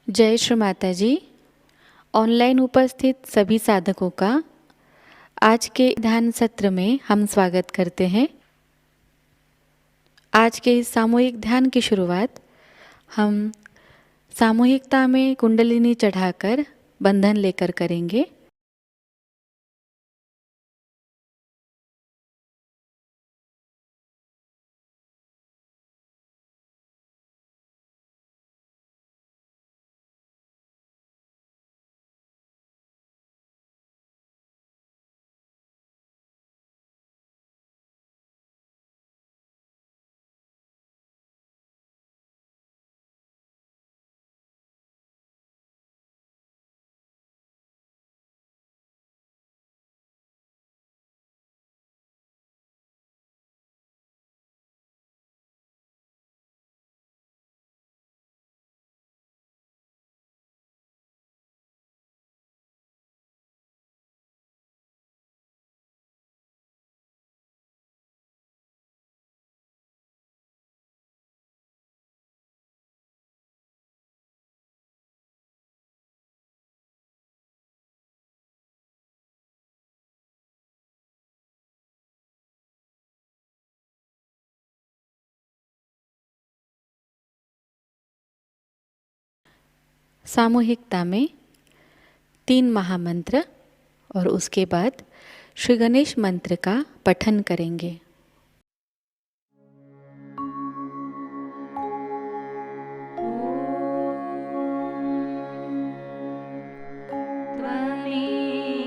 जय श्री माता जी। ऑनलाइन उपस्थित सभी साधकों का आज के ध्यान सत्र में हम स्वागत करते हैं। आज के इस सामूहिक ध्यान की शुरुआत हम सामूहिकता में कुंडलिनी चढ़ाकर बंधन लेकर करेंगे। सामूहिकता में 3 महामंत्र और उसके बाद श्री गणेश मंत्र का पठन करेंगे। त्वमेव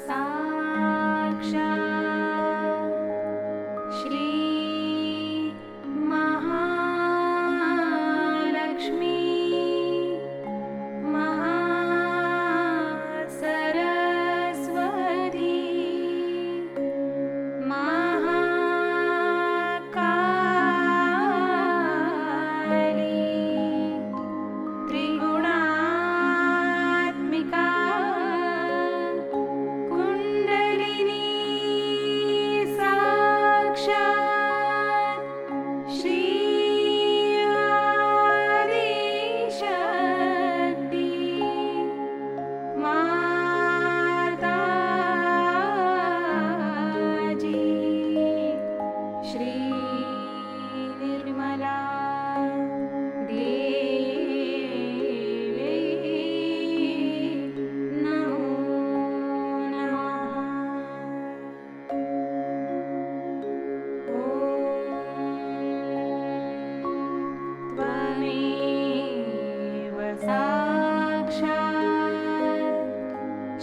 साक्षात् श्री महालक्ष्मी महासरस्वती महाकाली त्रिगुणात्मिका कुण्डलिनी साक्षात् श्री आदिशक्ति माताजी श्री निर्मला देवी नमो नमः। त्वमेव साक्षात्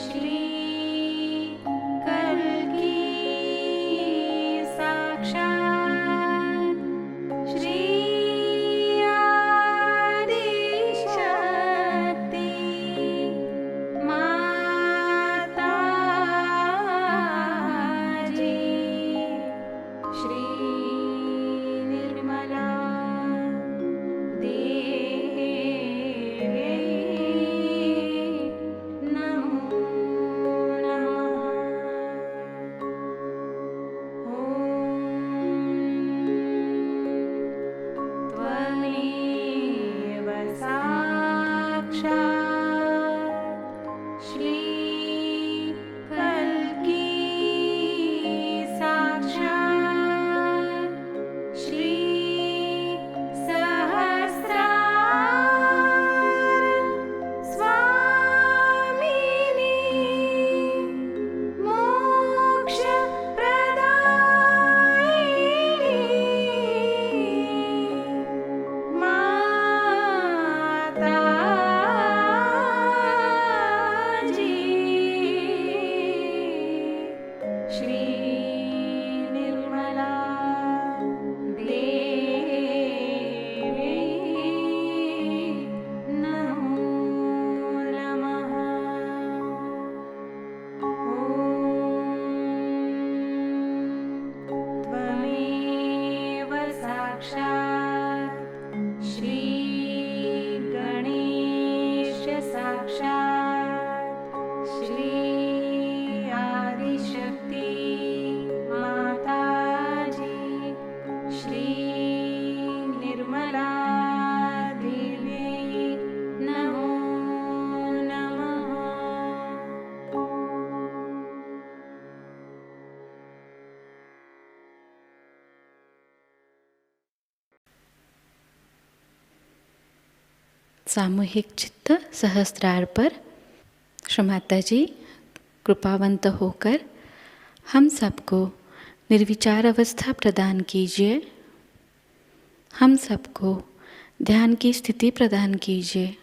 श्री कल्की साक्षात् श्री आदिशक्ति माताजी श्री निर्मला देवी सामूहिक चित्त सहस्त्रार पर श्रीमाता जी कृपावंत होकर हम सबको निर्विचार अवस्था प्रदान कीजिए, हम सबको ध्यान की स्थिति प्रदान कीजिए।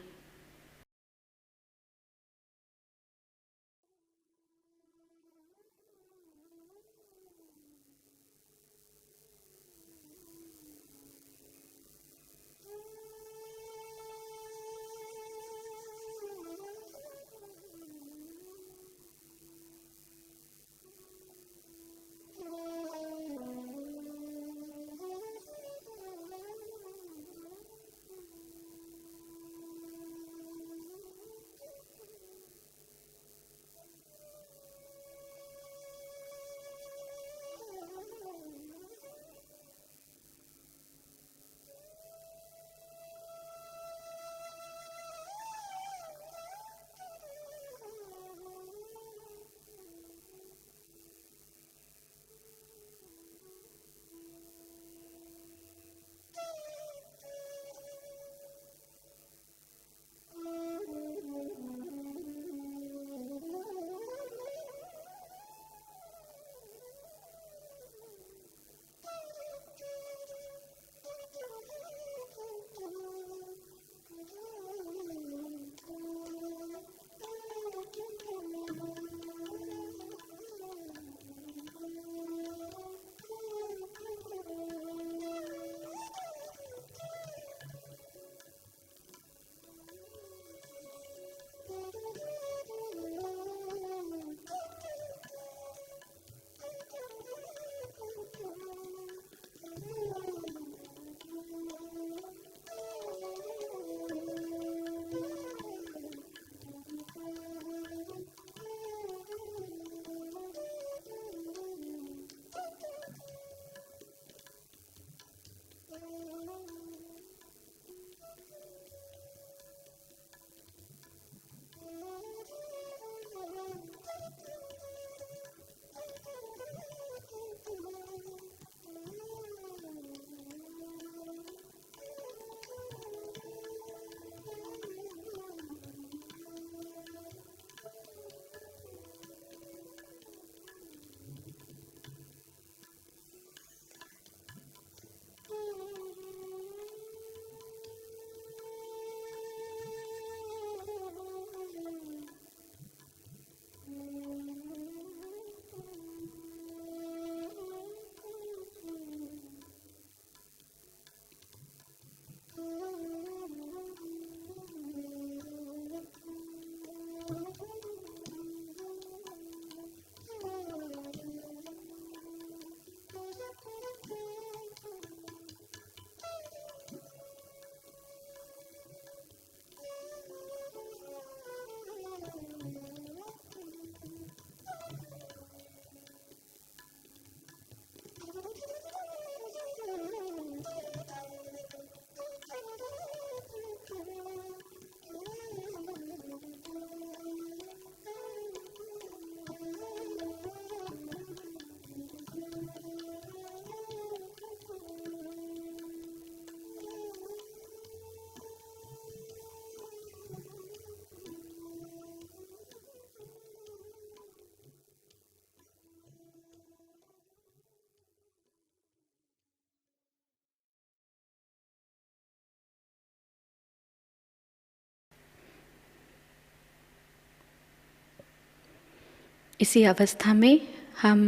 इसी अवस्था में हम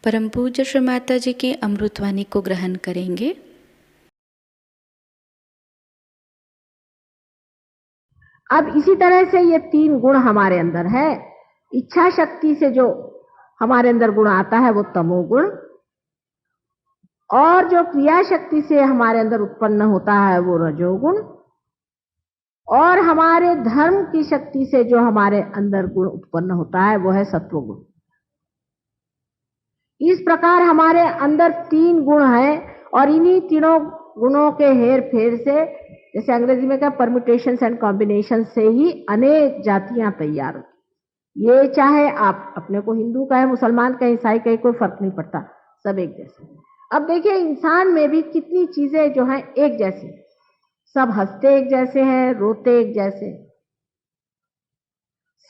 परम पूज्य श्री माता जी की अमृतवाणी को ग्रहण करेंगे। अब इसी तरह से ये 3 गुण हमारे अंदर है। इच्छा शक्ति से जो हमारे अंदर गुण आता है वो तमोगुण, और जो क्रिया शक्ति से हमारे अंदर उत्पन्न होता है वो रजोगुण, और हमारे धर्म की शक्ति से जो हमारे अंदर गुण उत्पन्न होता है वो है सत्वगुण। इस प्रकार हमारे अंदर 3 गुण हैं, और इन्हीं तीनों गुणों के हेर फेर से, जैसे अंग्रेजी में क्या, परम्यूटेशंस एंड कॉम्बिनेशन से ही अनेक जातियां तैयार होती। ये चाहे आप अपने को हिंदू कहे, मुसलमान कहे, ईसाई कहे, कोई फर्क नहीं पड़ता, सब एक जैसे। अब देखिए इंसान में भी कितनी चीजें जो हैं एक जैसी, सब हंसते एक जैसे हैं, रोते एक जैसे हैं।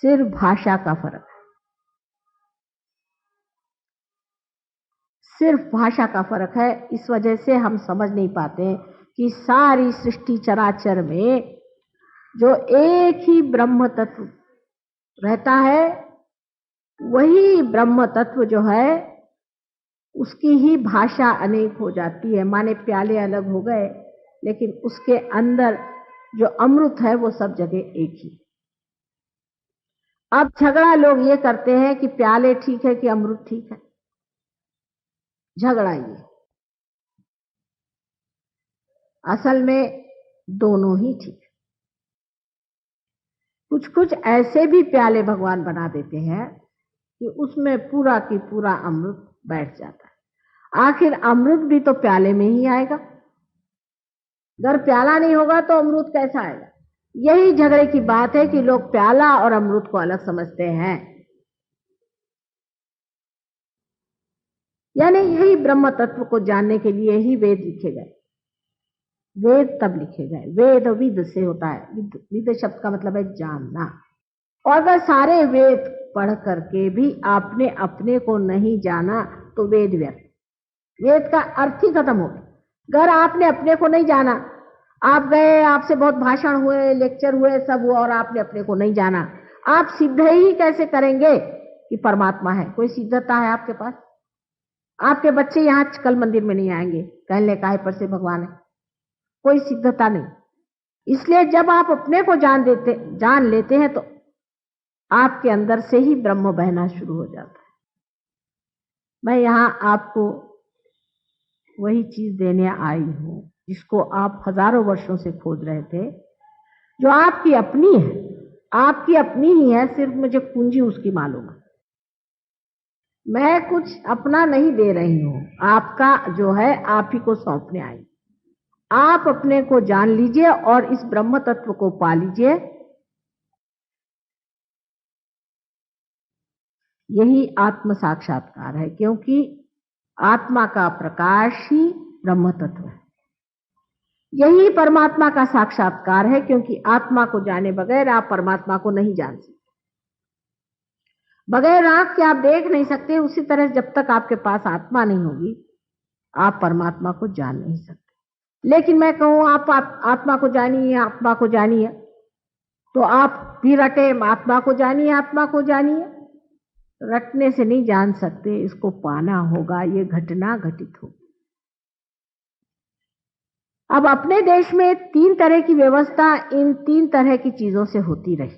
सिर्फ भाषा का फर्क है, सिर्फ भाषा का फर्क है। इस वजह से हम समझ नहीं पाते कि सारी सृष्टि चराचर में जो एक ही ब्रह्म तत्व रहता है, वही ब्रह्म तत्व जो है उसकी ही भाषा अनेक हो जाती है। माने प्याले अलग हो गए, लेकिन उसके अंदर जो अमृत है वो सब जगह एक ही। अब झगड़ा लोग ये करते हैं कि प्याले ठीक है कि अमृत ठीक है। झगड़ा ये, असल में दोनों ही ठीक है। कुछ कुछ ऐसे भी प्याले भगवान बना देते हैं कि उसमें पूरा की पूरा अमृत बैठ जाता है। आखिर अमृत भी तो प्याले में ही आएगा, अगर प्याला नहीं होगा तो अमृत कैसा आएगा? यही झगड़े की बात है कि लोग प्याला और अमृत को अलग समझते हैं। यानी यही ब्रह्म तत्व को जानने के लिए ही वेद लिखे गए। वेद तब लिखे गए, वेद विद से होता है। विद शब्द का मतलब है जानना। और अगर सारे वेद पढ़ करके भी आपने अपने को नहीं जाना तो वेद व्यर्थ, वेद का अर्थ ही खत्म हो गया। अगर आपने अपने को नहीं जाना, आप गए, आपसे बहुत भाषण हुए, लेक्चर हुए, सब हुआ, और आपने अपने को नहीं जाना, आप सिद्ध ही कैसे करेंगे कि परमात्मा है? कोई सिद्धता है आपके पास? आपके बच्चे यहाँ कल मंदिर में नहीं आएंगे, कहने का है पर से भगवान है, कोई सिद्धता नहीं। इसलिए जब आप अपने को जान लेते हैं तो आपके अंदर से ही ब्रह्म बहना शुरू हो जाता है। मैं यहाँ आपको वही चीज देने आई हूं जिसको आप हजारों वर्षों से खोज रहे थे, जो आपकी अपनी है, आपकी अपनी ही है, सिर्फ मुझे कुंजी उसकी मालूम है। मैं कुछ अपना नहीं दे रही हूं, आपका जो है आप ही को सौंपने आई। आप अपने को जान लीजिए और इस ब्रह्म तत्व को पा लीजिए। यही आत्म साक्षात्कार है, क्योंकि आत्मा का प्रकाश ही ब्रह्म तत्व है। यही परमात्मा का साक्षात्कार है, क्योंकि आत्मा को जाने बगैर आप परमात्मा को नहीं जान सकते। बगैर आंख के आप देख नहीं सकते, उसी तरह जब तक आपके पास आत्मा नहीं होगी आप परमात्मा को जान नहीं सकते। लेकिन मैं कहूं आप आत्मा को जानिए, आत्मा को जानिए, तो आप भी रटे आत्मा को जानिए, आत्मा को जानिए। रटने से नहीं जान सकते, इसको पाना होगा, ये घटना घटित होगी। अब अपने देश में 3 तरह की व्यवस्था इन 3 तरह की चीजों से होती रही।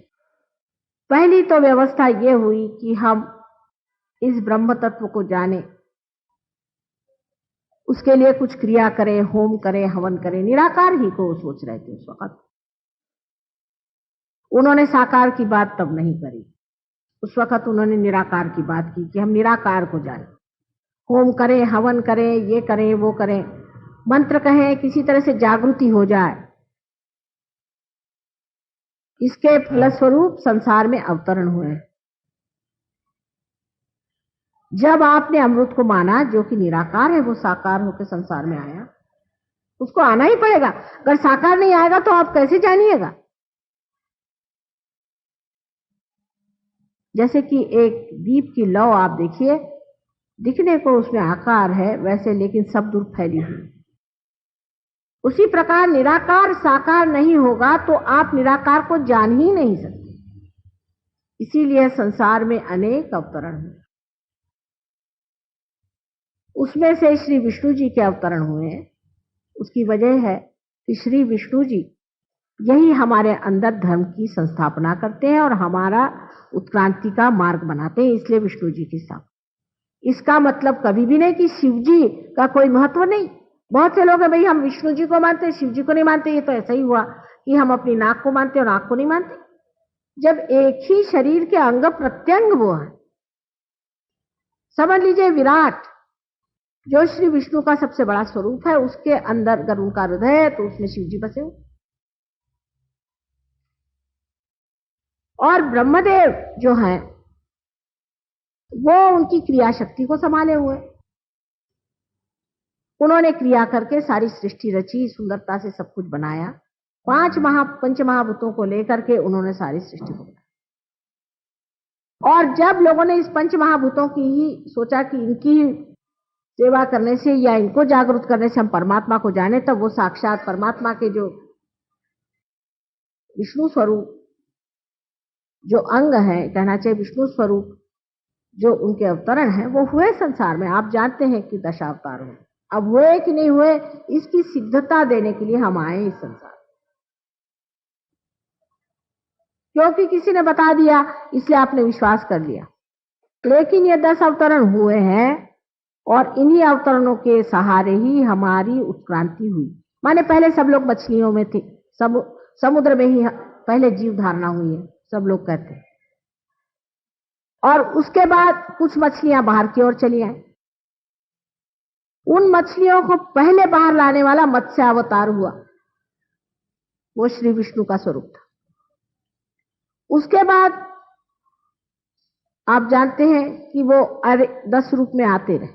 पहली तो व्यवस्था ये हुई कि हम इस ब्रह्म तत्व को जाने, उसके लिए कुछ क्रिया करें, होम करें, हवन करें। निराकार ही को सोच रहे थे उस वक्त। उन्होंने साकार की बात तब नहीं करी, उस वक्त उन्होंने निराकार की बात की कि हम निराकार को जाने, होम करें, हवन करें, ये करें, वो करें, मंत्र कहें, किसी तरह से जागृति हो जाए। इसके फलस्वरूप संसार में अवतरण हुए। जब आपने अमृत को माना, जो कि निराकार है, वो साकार होकर संसार में आया, उसको आना ही पड़ेगा। अगर साकार नहीं आएगा तो आप कैसे जानिएगा? जैसे कि एक दीप की लौ आप देखिए, दिखने को उसमें आकार है वैसे, लेकिन सब दूर फैली हुई। उसी प्रकार निराकार साकार नहीं होगा तो आप निराकार को जान ही नहीं सकते। इसीलिए संसार में अनेक अवतरण हुए। उसमें से श्री विष्णु जी के अवतरण हुए। उसकी वजह है कि श्री विष्णु जी यही हमारे अंदर धर्म की संस्थापना करते हैं और हमारा उत्क्रांति का मार्ग बनाते हैं, इसलिए विष्णु जी की स्थापना। इसका मतलब कभी भी नहीं कि शिव जी का कोई महत्व नहीं। बहुत से लोग हैं, भाई हम विष्णु जी को मानते हैं, शिव जी को नहीं मानते। ये तो ऐसा ही हुआ कि हम अपनी नाक को मानते हैं और आंख को नहीं मानते, जब एक ही शरीर के अंग प्रत्यंग वो है। समझ लीजिए विराट जो श्री विष्णु का सबसे बड़ा स्वरूप है, उसके अंदर अगर उनका हृदय है तो उसमें शिव जी बसे हो। और ब्रह्मदेव जो है वो उनकी क्रिया शक्ति को संभाले हुए। उन्होंने क्रिया करके सारी सृष्टि रची, सुंदरता से सब कुछ बनाया। पंच महाभूतों को लेकर के उन्होंने सारी सृष्टि को बनाया। और जब लोगों ने इस पंच महाभूतों की ही सोचा कि इनकी सेवा करने से या इनको जागरूक करने से हम परमात्मा को जाने, तब वो साक्षात परमात्मा के जो विष्णु स्वरूप जो अंग है, कहना चाहिए विष्णु स्वरूप जो उनके अवतरण है, वो हुए संसार में। आप जानते हैं कि दशावतार हुए, अब हुए कि नहीं हुए इसकी सिद्धता देने के लिए हम आए इस संसार, क्योंकि किसी ने बता दिया इसलिए आपने विश्वास कर लिया। लेकिन ये 10 अवतरण हुए हैं और इन्हीं अवतरणों के सहारे ही हमारी उत्क्रांति हुई। माने पहले सब लोग मछलियों में थे, समुद्र में ही पहले जीव धारणा हुई है, सब लोग कहते हैं। और उसके बाद कुछ मछलियां बाहर की ओर चली आई। उन मछलियों को पहले बाहर लाने वाला मत्स्य अवतार हुआ, वो श्री विष्णु का स्वरूप था। उसके बाद आप जानते हैं कि वो 10 रूप में आते रहे।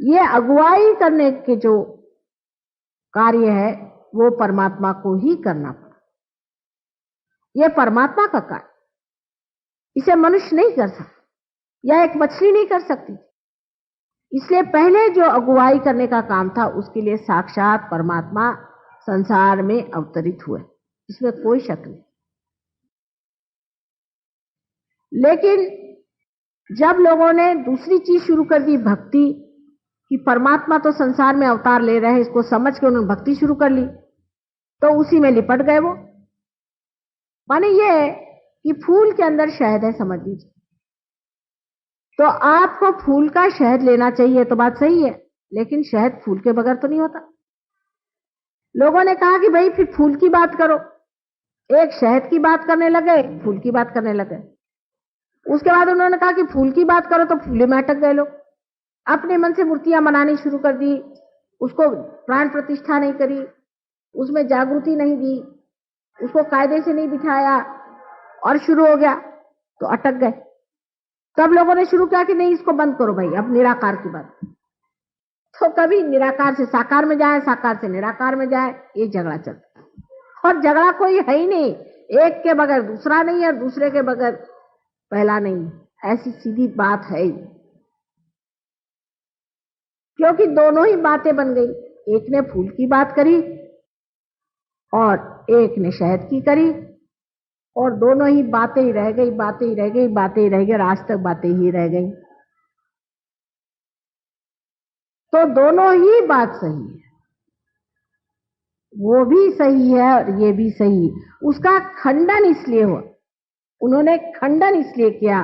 ये अगुवाई करने के जो कार्य है वो परमात्मा को ही करना पड़ा। ये परमात्मा का कार्य, इसे मनुष्य नहीं कर सकता या एक मछली नहीं कर सकती। इसलिए पहले जो अगुवाई करने का काम था उसके लिए साक्षात परमात्मा संसार में अवतरित हुए, इसमें कोई शक नहीं। लेकिन जब लोगों ने दूसरी चीज शुरू कर दी, भक्ति, कि परमात्मा तो संसार में अवतार ले रहे हैं, इसको समझ के उन्होंने भक्ति शुरू कर ली, तो उसी में लिपट गए वो। माने ये कि फूल के अंदर शहद है, समझ लीजिए, तो आपको फूल का शहद लेना चाहिए, तो बात सही है, लेकिन शहद फूल के बगैर तो नहीं होता। लोगों ने कहा कि भाई फिर फूल की बात करो, एक शहद की बात करने लगे, फूल की बात करने लगे। उसके बाद उन्होंने कहा कि फूल की बात करो, तो फूले में अटक गए लोग। अपने मन से मूर्तियां बनानी शुरू कर दी, उसको प्राण प्रतिष्ठा नहीं करी, उसमें जागृति नहीं दी, उसको कायदे से नहीं बिठाया और शुरू हो गया, तो अटक गए। तब लोगों ने शुरू किया कि नहीं इसको बंद करो भाई, अब निराकार की बात। तो कभी निराकार से साकार में जाए, साकार से निराकार में जाए, ये झगड़ा चलता है। और झगड़ा कोई है ही नहीं, एक के बगैर दूसरा नहीं है, दूसरे के बगैर पहला नहीं, ऐसी सीधी बात है ही। क्योंकि दोनों ही बातें बन गई, एक ने फूल की बात करी और एक ने शहद की करी, और दोनों ही बातें ही रह गई, बातें ही रह गई, बातें ही रह गई, आज तक बातें ही रह गई। तो दोनों ही बात सही है, वो भी सही है और ये भी सही है। उसका खंडन इसलिए हुआ, उन्होंने खंडन इसलिए किया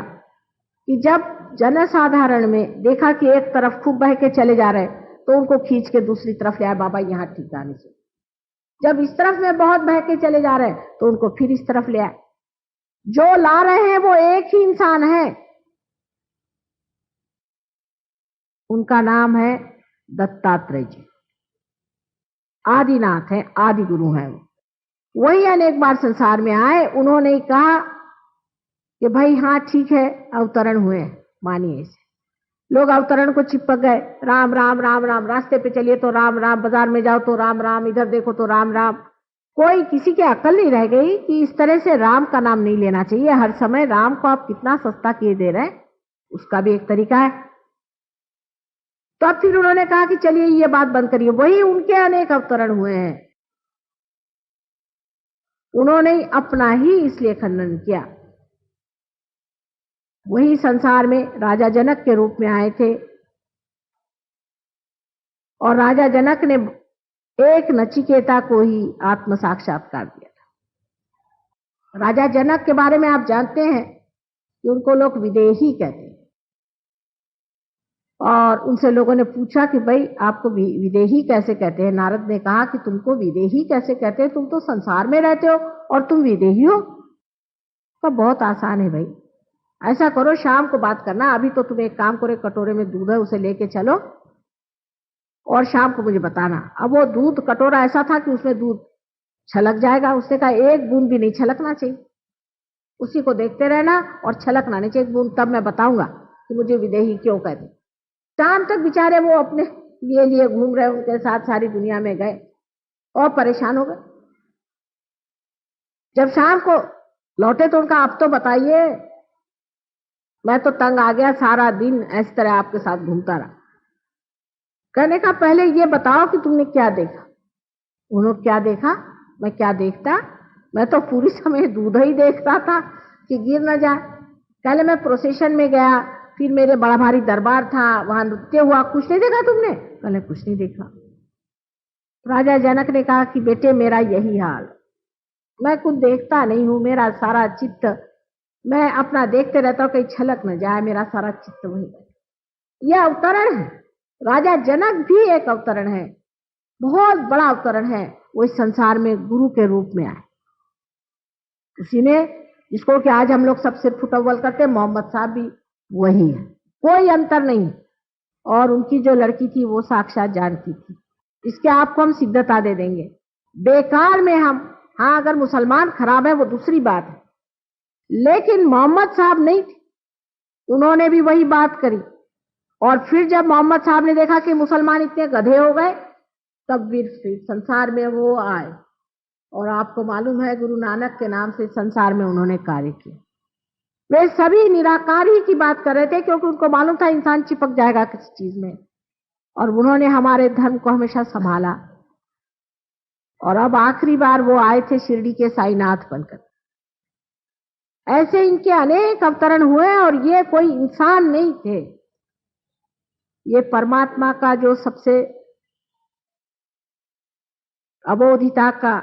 कि जब जनसाधारण में देखा कि एक तरफ खूब बह के चले जा रहे, तो उनको खींच के दूसरी तरफ ले आए, बाबा यहां ठिकाने से। जब इस तरफ में बहुत बह के चले जा रहे, तो उनको फिर इस तरफ ले आए। जो ला रहे हैं वो एक ही इंसान है, उनका नाम है दत्तात्रेय जी। आदिनाथ है, आदि गुरु है वो। वही अनेक बार संसार में आए, उन्होंने कहा कि भाई हाँ ठीक है, अवतरण हुए, मानिए इसे। लोग अवतरण को चिपक गए, राम राम राम राम, रास्ते पे चलिए तो राम राम, बाजार में जाओ तो राम राम, इधर देखो तो राम राम। कोई किसी की अकल नहीं रह गई कि इस तरह से राम का नाम नहीं लेना चाहिए हर समय। राम को आप कितना सस्ता किए दे रहे हैं, उसका भी एक तरीका है। तो अब फिर उन्होंने कहा कि चलिए ये बात बंद करिए। वही उनके अनेक अवतरण हुए हैं, उन्होंने अपना ही इसलिए खंडन किया। वही संसार में राजा जनक के रूप में आए थे, और राजा जनक ने एक नचिकेता को ही आत्म साक्षात्कार दिया था। राजा जनक के बारे में आप जानते हैं कि उनको लोग विदेही कहते हैं, और उनसे लोगों ने पूछा कि भाई आपको विदेही कैसे कहते हैं। नारद ने कहा कि तुमको विदेही कैसे कहते हैं, तुम तो संसार में रहते हो और तुम विदेही हो। तो बहुत आसान है भाई, ऐसा करो शाम को बात करना, अभी तो तुम एक काम करो, कटोरे में दूध है उसे लेके चलो और शाम को मुझे बताना। अब वो दूध कटोरा ऐसा था कि उसमें दूध छलक जाएगा। उसने कहा एक बूंद भी नहीं छलकना चाहिए, उसी को देखते रहना और छलकना नहीं चाहिए एक बूंद, तब मैं बताऊंगा कि मुझे विदेही क्यों कहते। शाम तक बेचारे वो अपने लिए घूम रहे, उनके साथ सारी दुनिया में गए और परेशान हो गए। जब शाम को लौटे तो उनका आप तो बताइए, मैं तो तंग आ गया, सारा दिन इस तरह आपके साथ घूमता रहा। कहने का पहले ये बताओ कि तुमने क्या देखा। उन्होंने क्या देखा, मैं क्या देखता, मैं तो पूरी समय दूध ही देखता था कि गिर न जाए। पहले मैं प्रोसेशन में गया, फिर मेरे बड़ा भारी दरबार था, वहां नृत्य हुआ, कुछ नहीं देखा तुमने? पहले कुछ नहीं देखा। राजा जनक ने कहा कि बेटे मेरा यही हाल, मैं कुछ देखता नहीं हूं, मेरा सारा चित्त, मैं अपना देखते रहता हूं कहीं छलक न जाए, मेरा सारा चित्त वही। यह अवतरण है, राजा जनक भी एक अवतरण है, बहुत बड़ा अवतरण है। वो इस संसार में गुरु के रूप में आए। उसी ने जिसको कि आज हम लोग सबसे फुटअव्वल करते हैं, मोहम्मद साहब भी वही है, कोई अंतर नहीं। और उनकी जो लड़की थी वो साक्षात जानकी थी, इसके आपको हम सिद्धता दे देंगे। बेकार में हम, हाँ अगर मुसलमान खराब है वो दूसरी बात है, लेकिन मोहम्मद साहब नहीं थे, उन्होंने भी वही बात करी। और फिर जब मोहम्मद साहब ने देखा कि मुसलमान इतने गधे हो गए, तब फिर संसार में वो आए। और आपको मालूम है गुरु नानक के नाम से संसार में उन्होंने कार्य किया। वे सभी निराकार ही की बात कर रहे थे, क्योंकि उनको मालूम था इंसान चिपक जाएगा किसी चीज में, और उन्होंने हमारे धर्म को हमेशा संभाला। और अब आखिरी बार वो आए थे शिरडी के साईनाथ बनकर। ऐसे इनके अनेक अवतरण हुए, और ये कोई इंसान नहीं थे, ये परमात्मा का जो सबसे अबोधिता का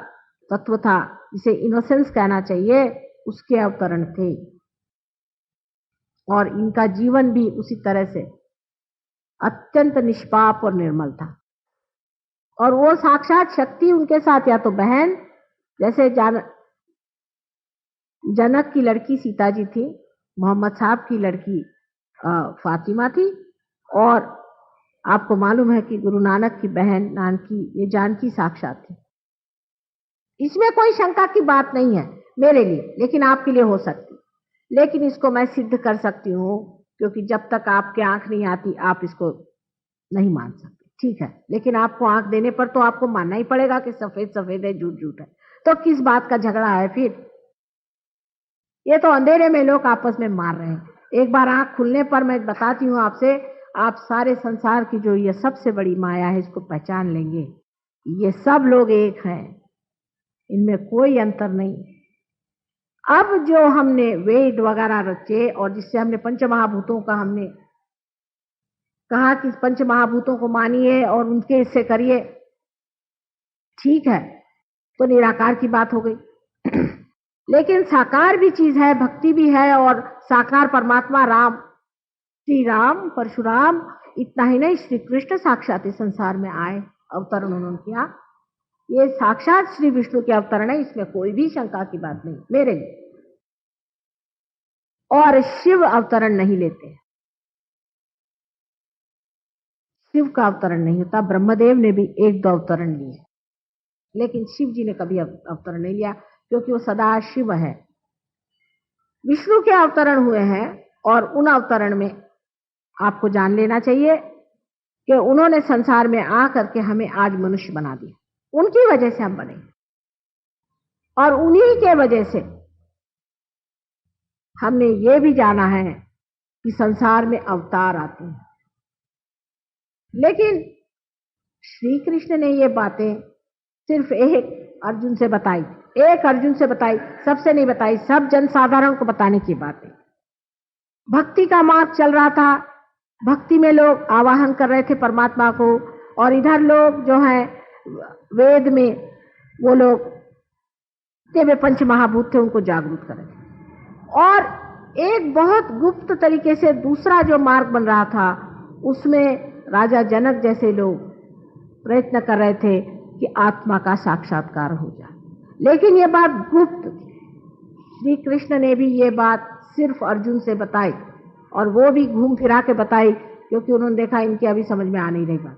तत्व था, जिसे इनोसेंस कहना चाहिए, उसके अवतरण थे। और इनका जीवन भी उसी तरह से अत्यंत निष्पाप और निर्मल था। और वो साक्षात शक्ति उनके साथ, या तो बहन, जैसे जनक की लड़की सीता जी थी, मोहम्मद साहब की लड़की फातिमा थी, और आपको मालूम है कि गुरु नानक की बहन नानकी, ये जानकी साक्षात थी। इसमें कोई शंका की बात नहीं है मेरे लिए, लेकिन आपके लिए हो सकती। लेकिन इसको मैं सिद्ध कर सकती हूँ, क्योंकि जब तक आपके आंख नहीं आती आप इसको नहीं मान सकते, ठीक है। लेकिन आपको आंख देने पर तो आपको मानना ही पड़ेगा कि सफेद सफेद है, झूठ झूठ है। तो किस बात का झगड़ा है फिर? ये तो अंधेरे में लोग आपस में मार रहे हैं। एक बार आंख खुलने पर मैं बताती हूँ आपसे, आप सारे संसार की जो ये सबसे बड़ी माया है, इसको पहचान लेंगे। ये सब लोग एक हैं, इनमें कोई अंतर नहीं। अब जो हमने वेद वगैरह रचे, और जिससे हमने पंचमहाभूतों का हमने कहा कि पंचमहाभूतों को मानिए और उनके हिस्से करिए, ठीक है, तो निराकार की बात हो गई। लेकिन साकार भी चीज है, भक्ति भी है, और साकार परमात्मा राम, श्री राम, परशुराम, इतना ही नहीं, श्री कृष्ण साक्षात इस संसार में आए, अवतरण उन्होंने किया। ये साक्षात श्री विष्णु के अवतरण है, इसमें कोई भी शंका की बात नहीं मेरे लिए। और शिव अवतरण नहीं लेते, शिव का अवतरण नहीं होता। ब्रह्मदेव ने भी एक दो अवतरण लिए, लेकिन शिव जी ने कभी अवतरण नहीं लिया, क्योंकि वो सदा शिव है। विष्णु के अवतरण हुए हैं, और उन अवतरण में आपको जान लेना चाहिए कि उन्होंने संसार में आ करके हमें आज मनुष्य बना दिया, उनकी वजह से हम बने, और उन्हीं के वजह से हमने ये भी जाना है कि संसार में अवतार आते हैं। लेकिन श्री कृष्ण ने ये बातें सिर्फ एक अर्जुन से बताई, एक अर्जुन से बताई, सबसे नहीं बताई, सब जनसाधारण को बताने की बातें। भक्ति का मार्ग चल रहा था, भक्ति में लोग आवाहन कर रहे थे परमात्मा को, और इधर लोग जो है वेद में वो लोग वे पंच महाभूत थे, उनको जागरूक कर रहे थे। और एक बहुत गुप्त तरीके से दूसरा जो मार्ग बन रहा था, उसमें राजा जनक जैसे लोग प्रयत्न कर रहे थे कि आत्मा का साक्षात्कार हो जाए, लेकिन ये बात गुप्त थी। श्री कृष्ण ने भी ये बात सिर्फ अर्जुन से बताई, और वो भी घूम फिरा के बताई, क्योंकि उन्होंने देखा इनकी अभी समझ में आ नहीं रही बात।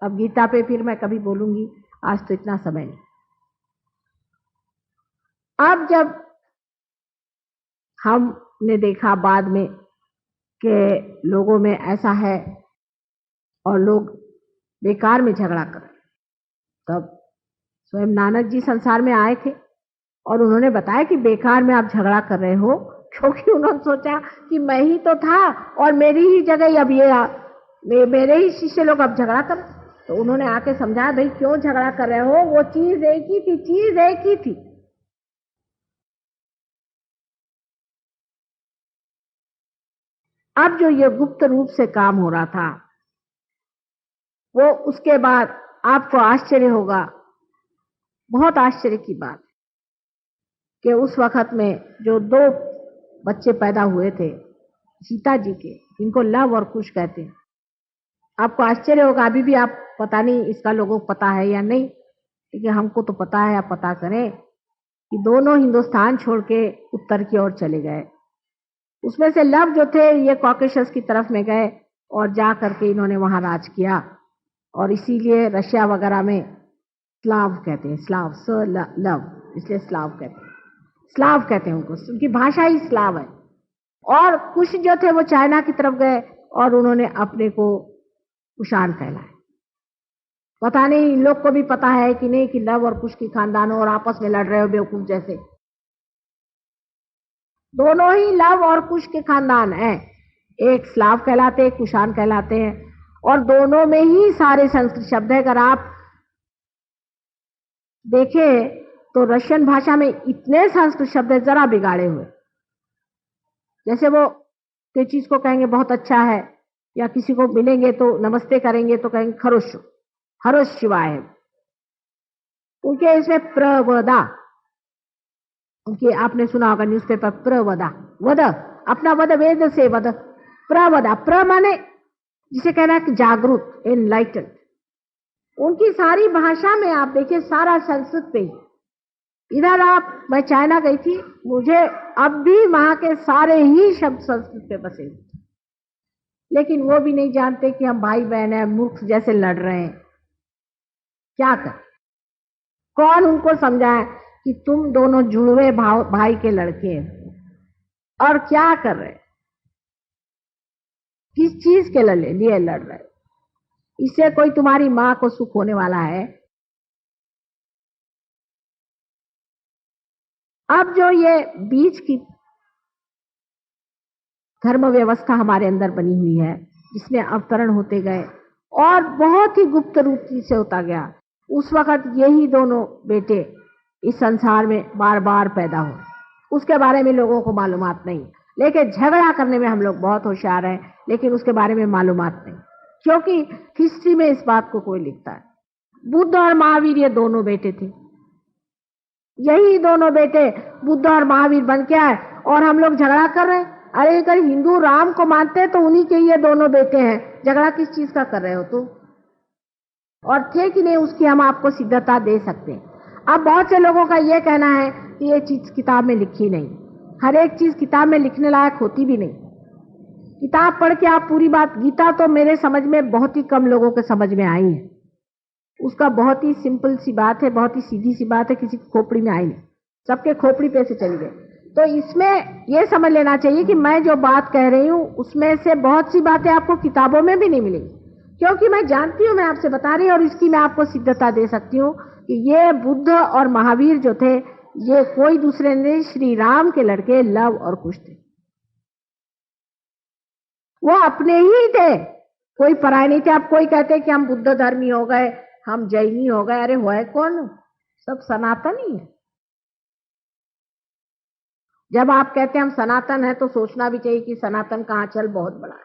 अब गीता पे फिर मैं कभी बोलूंगी, आज तो इतना समय नहीं। अब जब हमने देखा बाद में कि लोगों में ऐसा है और लोग बेकार में झगड़ा कर, तब स्वयं नानक जी संसार में आए थे, और उन्होंने बताया कि बेकार में आप झगड़ा कर रहे हो, क्योंकि उन्होंने सोचा कि मैं ही तो था और मेरी ही जगह अब ये मेरे ही शिष्य लोग अब झगड़ा कर। तो उन्होंने आके समझाया, भाई क्यों झगड़ा कर रहे हो, वो चीज एक ही थी, चीज एक ही थी। अब जो ये गुप्त रूप से काम हो रहा था, वो उसके बाद आपको आश्चर्य होगा, बहुत आश्चर्य की बात, कि उस वक्त में जो 2 बच्चे पैदा हुए थे सीता जी के, इनको लव और कुश कहते हैं। आपको आश्चर्य होगा, अभी भी आप पता नहीं इसका लोगों को पता है या नहीं, लेकिन हमको तो पता है, आप पता करें कि दोनों हिंदुस्तान छोड़ के उत्तर की ओर चले गए। उसमें से लव जो थे ये कॉकेशस की तरफ में गए और जा करके इन्होंने वहां राज किया, और इसीलिए रशिया वगैरह में स्लाव कहते हैं, स्लाव लव, इसलिए स्लाव कहते हैं, स्लाव कहते हैं उनको, उनकी भाषा ही स्लाव है। और कुश जो थे वो चाइना की तरफ गए और उन्होंने अपने को कुषाण कहलाए। पता नहीं इन लोग को भी पता है कि नहीं कि लव और कुश की खानदान और आपस में लड़ रहे हो बेवकूफ जैसे। दोनों ही लव और कुश के खानदान हैं, एक स्लाव कहलाते हैं, एक कुषाण कहलाते हैं, और दोनों में ही सारे संस्कृत शब्द है। अगर आप देखें तो रशियन भाषा में इतने संस्कृत शब्द है जरा बिगाड़े हुए, जैसे वो कोई चीज को कहेंगे बहुत अच्छा है, या किसी को मिलेंगे तो नमस्ते करेंगे तो कहेंगे हरोश शिवाय, उनके इसमें प्रवदा, उनके आपने सुना होगा न्यूज़पेपर, प्रवदा, वद, अपना वद वेद से वद, प्रवदा, प्र माने जिसे कहना है जागरूक, एनलाइटेंड। उनकी सारी भाषा में आप देखिए सारा संस्कृत पे ही। इधर मैं चाइना गई थी, मुझे अब भी वहां के सारे ही शब्द संस्कृत पे बसे, लेकिन वो भी नहीं जानते कि हम भाई बहन हैं, मूर्ख जैसे लड़ रहे हैं। क्या कर, कौन उनको समझाए कि तुम दोनों जुड़वे भाई के लड़के हैं, और क्या कर रहे, किस चीज के लिए लड़ रहे, इससे कोई तुम्हारी मां को सुख होने वाला है? अब जो ये बीच की धर्म व्यवस्था हमारे अंदर बनी हुई है, जिसमें अवतरण होते गए और बहुत ही गुप्त रूप से होता गया, उस वक्त यही दोनों बेटे इस संसार में बार बार पैदा हुए। उसके बारे में लोगों को मालूमात नहीं, लेकिन झगड़ा करने में हम लोग बहुत होशियार हैं, लेकिन उसके बारे में मालूमात नहीं, क्योंकि हिस्ट्री में इस बात को कोई लिखता है। बुद्ध और महावीर ये दोनों बेटे थे, यही दोनों बेटे बुद्ध और महावीर बन के आए, और हम लोग झगड़ा कर रहे हैं। अरे अगर हिंदू राम को मानते हैं तो उन्हीं के ये दोनों बेटे हैं, झगड़ा किस चीज का कर रहे हो तुम? और थे कि नहीं उसकी हम आपको सिद्धता दे सकते हैं। अब बहुत से लोगों का ये कहना है कि ये चीज किताब में लिखी नहीं, हर एक चीज किताब में लिखने लायक होती भी नहीं। किताब पढ़ के आप पूरी बात, गीता तो मेरे समझ में बहुत ही कम लोगों के समझ में आई है, उसका बहुत ही सिंपल सी बात है, बहुत ही सीधी सी बात है, किसी की खोपड़ी में आई नहीं, सबके खोपड़ी पे से चली गई। तो इसमें यह समझ लेना चाहिए कि मैं जो बात कह रही हूं उसमें से बहुत सी बातें आपको किताबों में भी नहीं मिलेंगी, क्योंकि मैं जानती हूं, मैं आपसे बता रही हूं, और इसकी मैं आपको सिद्धता दे सकती हूं कि ये बुद्ध और महावीर जो थे ये कोई दूसरे नहीं, श्री राम के लड़के लव और कुश थे। वो अपने ही थे, कोई पराये नहीं थे। अब कोई कहते कि हम बुद्ध धर्मी हो गए, हम जैनी हो गए, अरे हुआ है कौन, सब सनातन ही है। जब आप कहते हैं हम सनातन है तो सोचना भी चाहिए कि सनातन का आंचल बहुत बड़ा है,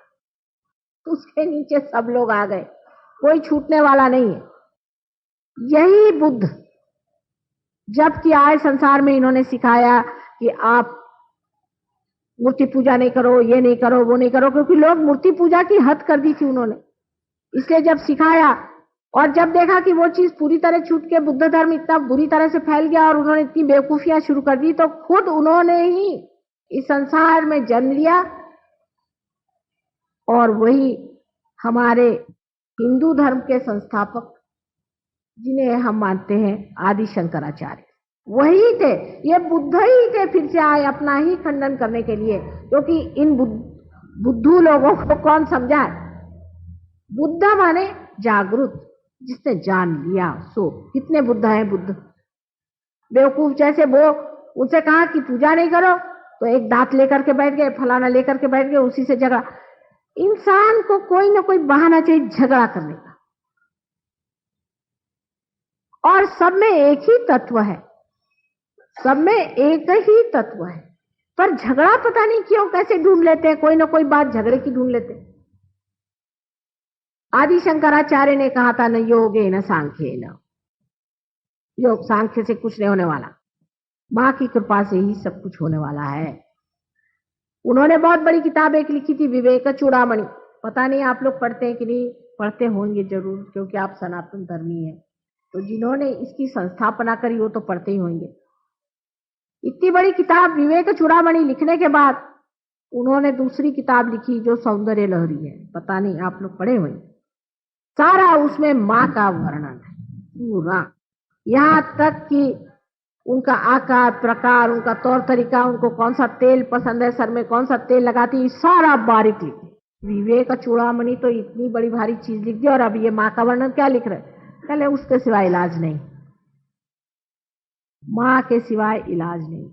तो उसके नीचे सब लोग आ गए, कोई छूटने वाला नहीं है। यही बुद्ध जबकि आए संसार में, इन्होंने सिखाया कि आप मूर्ति पूजा नहीं करो, ये नहीं करो, वो नहीं करो, क्योंकि लोग मूर्ति पूजा की हद कर दी थी उन्होंने। इसलिए जब सिखाया और जब देखा कि वो चीज पूरी तरह छूट के बुद्ध धर्म इतना बुरी तरह से फैल गया और उन्होंने इतनी बेवकूफियां शुरू कर दी, तो खुद उन्होंने ही इस संसार में जन्म लिया, और वही हमारे हिंदू धर्म के संस्थापक जिन्हें हम मानते हैं आदि शंकराचार्य, वही थे, ये बुद्ध ही थे। फिर से आए अपना ही खंडन करने के लिए, क्योंकि इन बुद्धू लोगों को कौन समझाए। बुद्ध माने जागरूक, जिसने जान लिया सो। कितने बुद्ध हैं बुद्ध, बेवकूफ जैसे वो उनसे कहा कि पूजा नहीं करो तो एक दांत लेकर के बैठ गए, फलाना लेकर के बैठ गए, उसी से झगड़ा। इंसान को कोई ना कोई बहाना चाहिए झगड़ा करने का। और सब में एक ही तत्व है, सब में एक ही तत्व है, पर झगड़ा पता नहीं क्यों कैसे ढूंढ लेते हैं, कोई ना कोई बात झगड़े की ढूंढ लेते हैं। आदि शंकराचार्य ने कहा था, न योगे न सांख्ये न, योग सांख्य से कुछ नहीं होने वाला, मां की कृपा से ही सब कुछ होने वाला है। उन्होंने बहुत बड़ी किताब एक लिखी थी, विवेक चूड़ामणि। पता नहीं आप लोग पढ़ते हैं कि नहीं, पढ़ते होंगे जरूर, क्योंकि आप सनातन धर्मी हैं। तो जिन्होंने इसकी संस्थापना करी वो तो पढ़ते ही होंगे। इतनी बड़ी किताब विवेक चूड़ामणि लिखने के बाद उन्होंने दूसरी किताब लिखी जो सौंदर्य लहरी है। पता नहीं आप लोग पढ़े होंगे। सारा उसमें मां का वर्णन है पूरा, यहां तक कि उनका आकार प्रकार, उनका तौर तरीका, उनको कौन सा तेल पसंद है, सर में कौन सा तेल लगाती है, सारा बारीक लिखे। विवेक चूड़ामणि तो इतनी बड़ी भारी चीज लिख दी, और अब ये मां का वर्णन क्या लिख रहे? पहले उसके सिवाय इलाज नहीं, मां के सिवाय इलाज नहीं,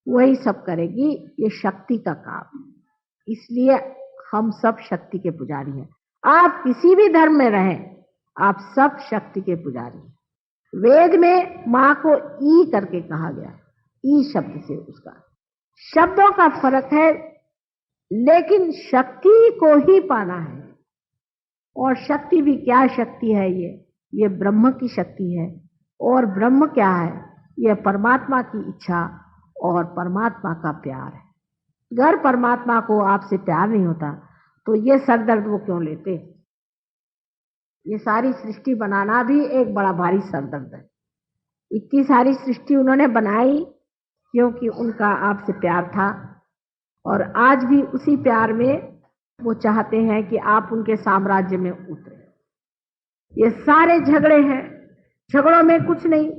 वही सब करेगी। ये शक्ति का काम, इसलिए हम सब शक्ति के पुजारी हैं। आप किसी भी धर्म में रहें, आप सब शक्ति के पुजारी हैं। वेद में मां को ई करके कहा गया, ई शब्द से, उसका शब्दों का फर्क है, लेकिन शक्ति को ही पाना है। और शक्ति भी क्या शक्ति है? ये ब्रह्म की शक्ति है। और ब्रह्म क्या है? ये परमात्मा की इच्छा और परमात्मा का प्यार है। अगर परमात्मा को आपसे प्यार नहीं होता तो ये सरदर्द वो क्यों लेते? ये सारी सृष्टि बनाना भी एक बड़ा भारी सरदर्द है। इतनी सारी सृष्टि उन्होंने बनाई क्योंकि उनका आपसे प्यार था, और आज भी उसी प्यार में वो चाहते हैं कि आप उनके साम्राज्य में उतरे। ये सारे झगड़े हैं, झगड़ों में कुछ नहीं।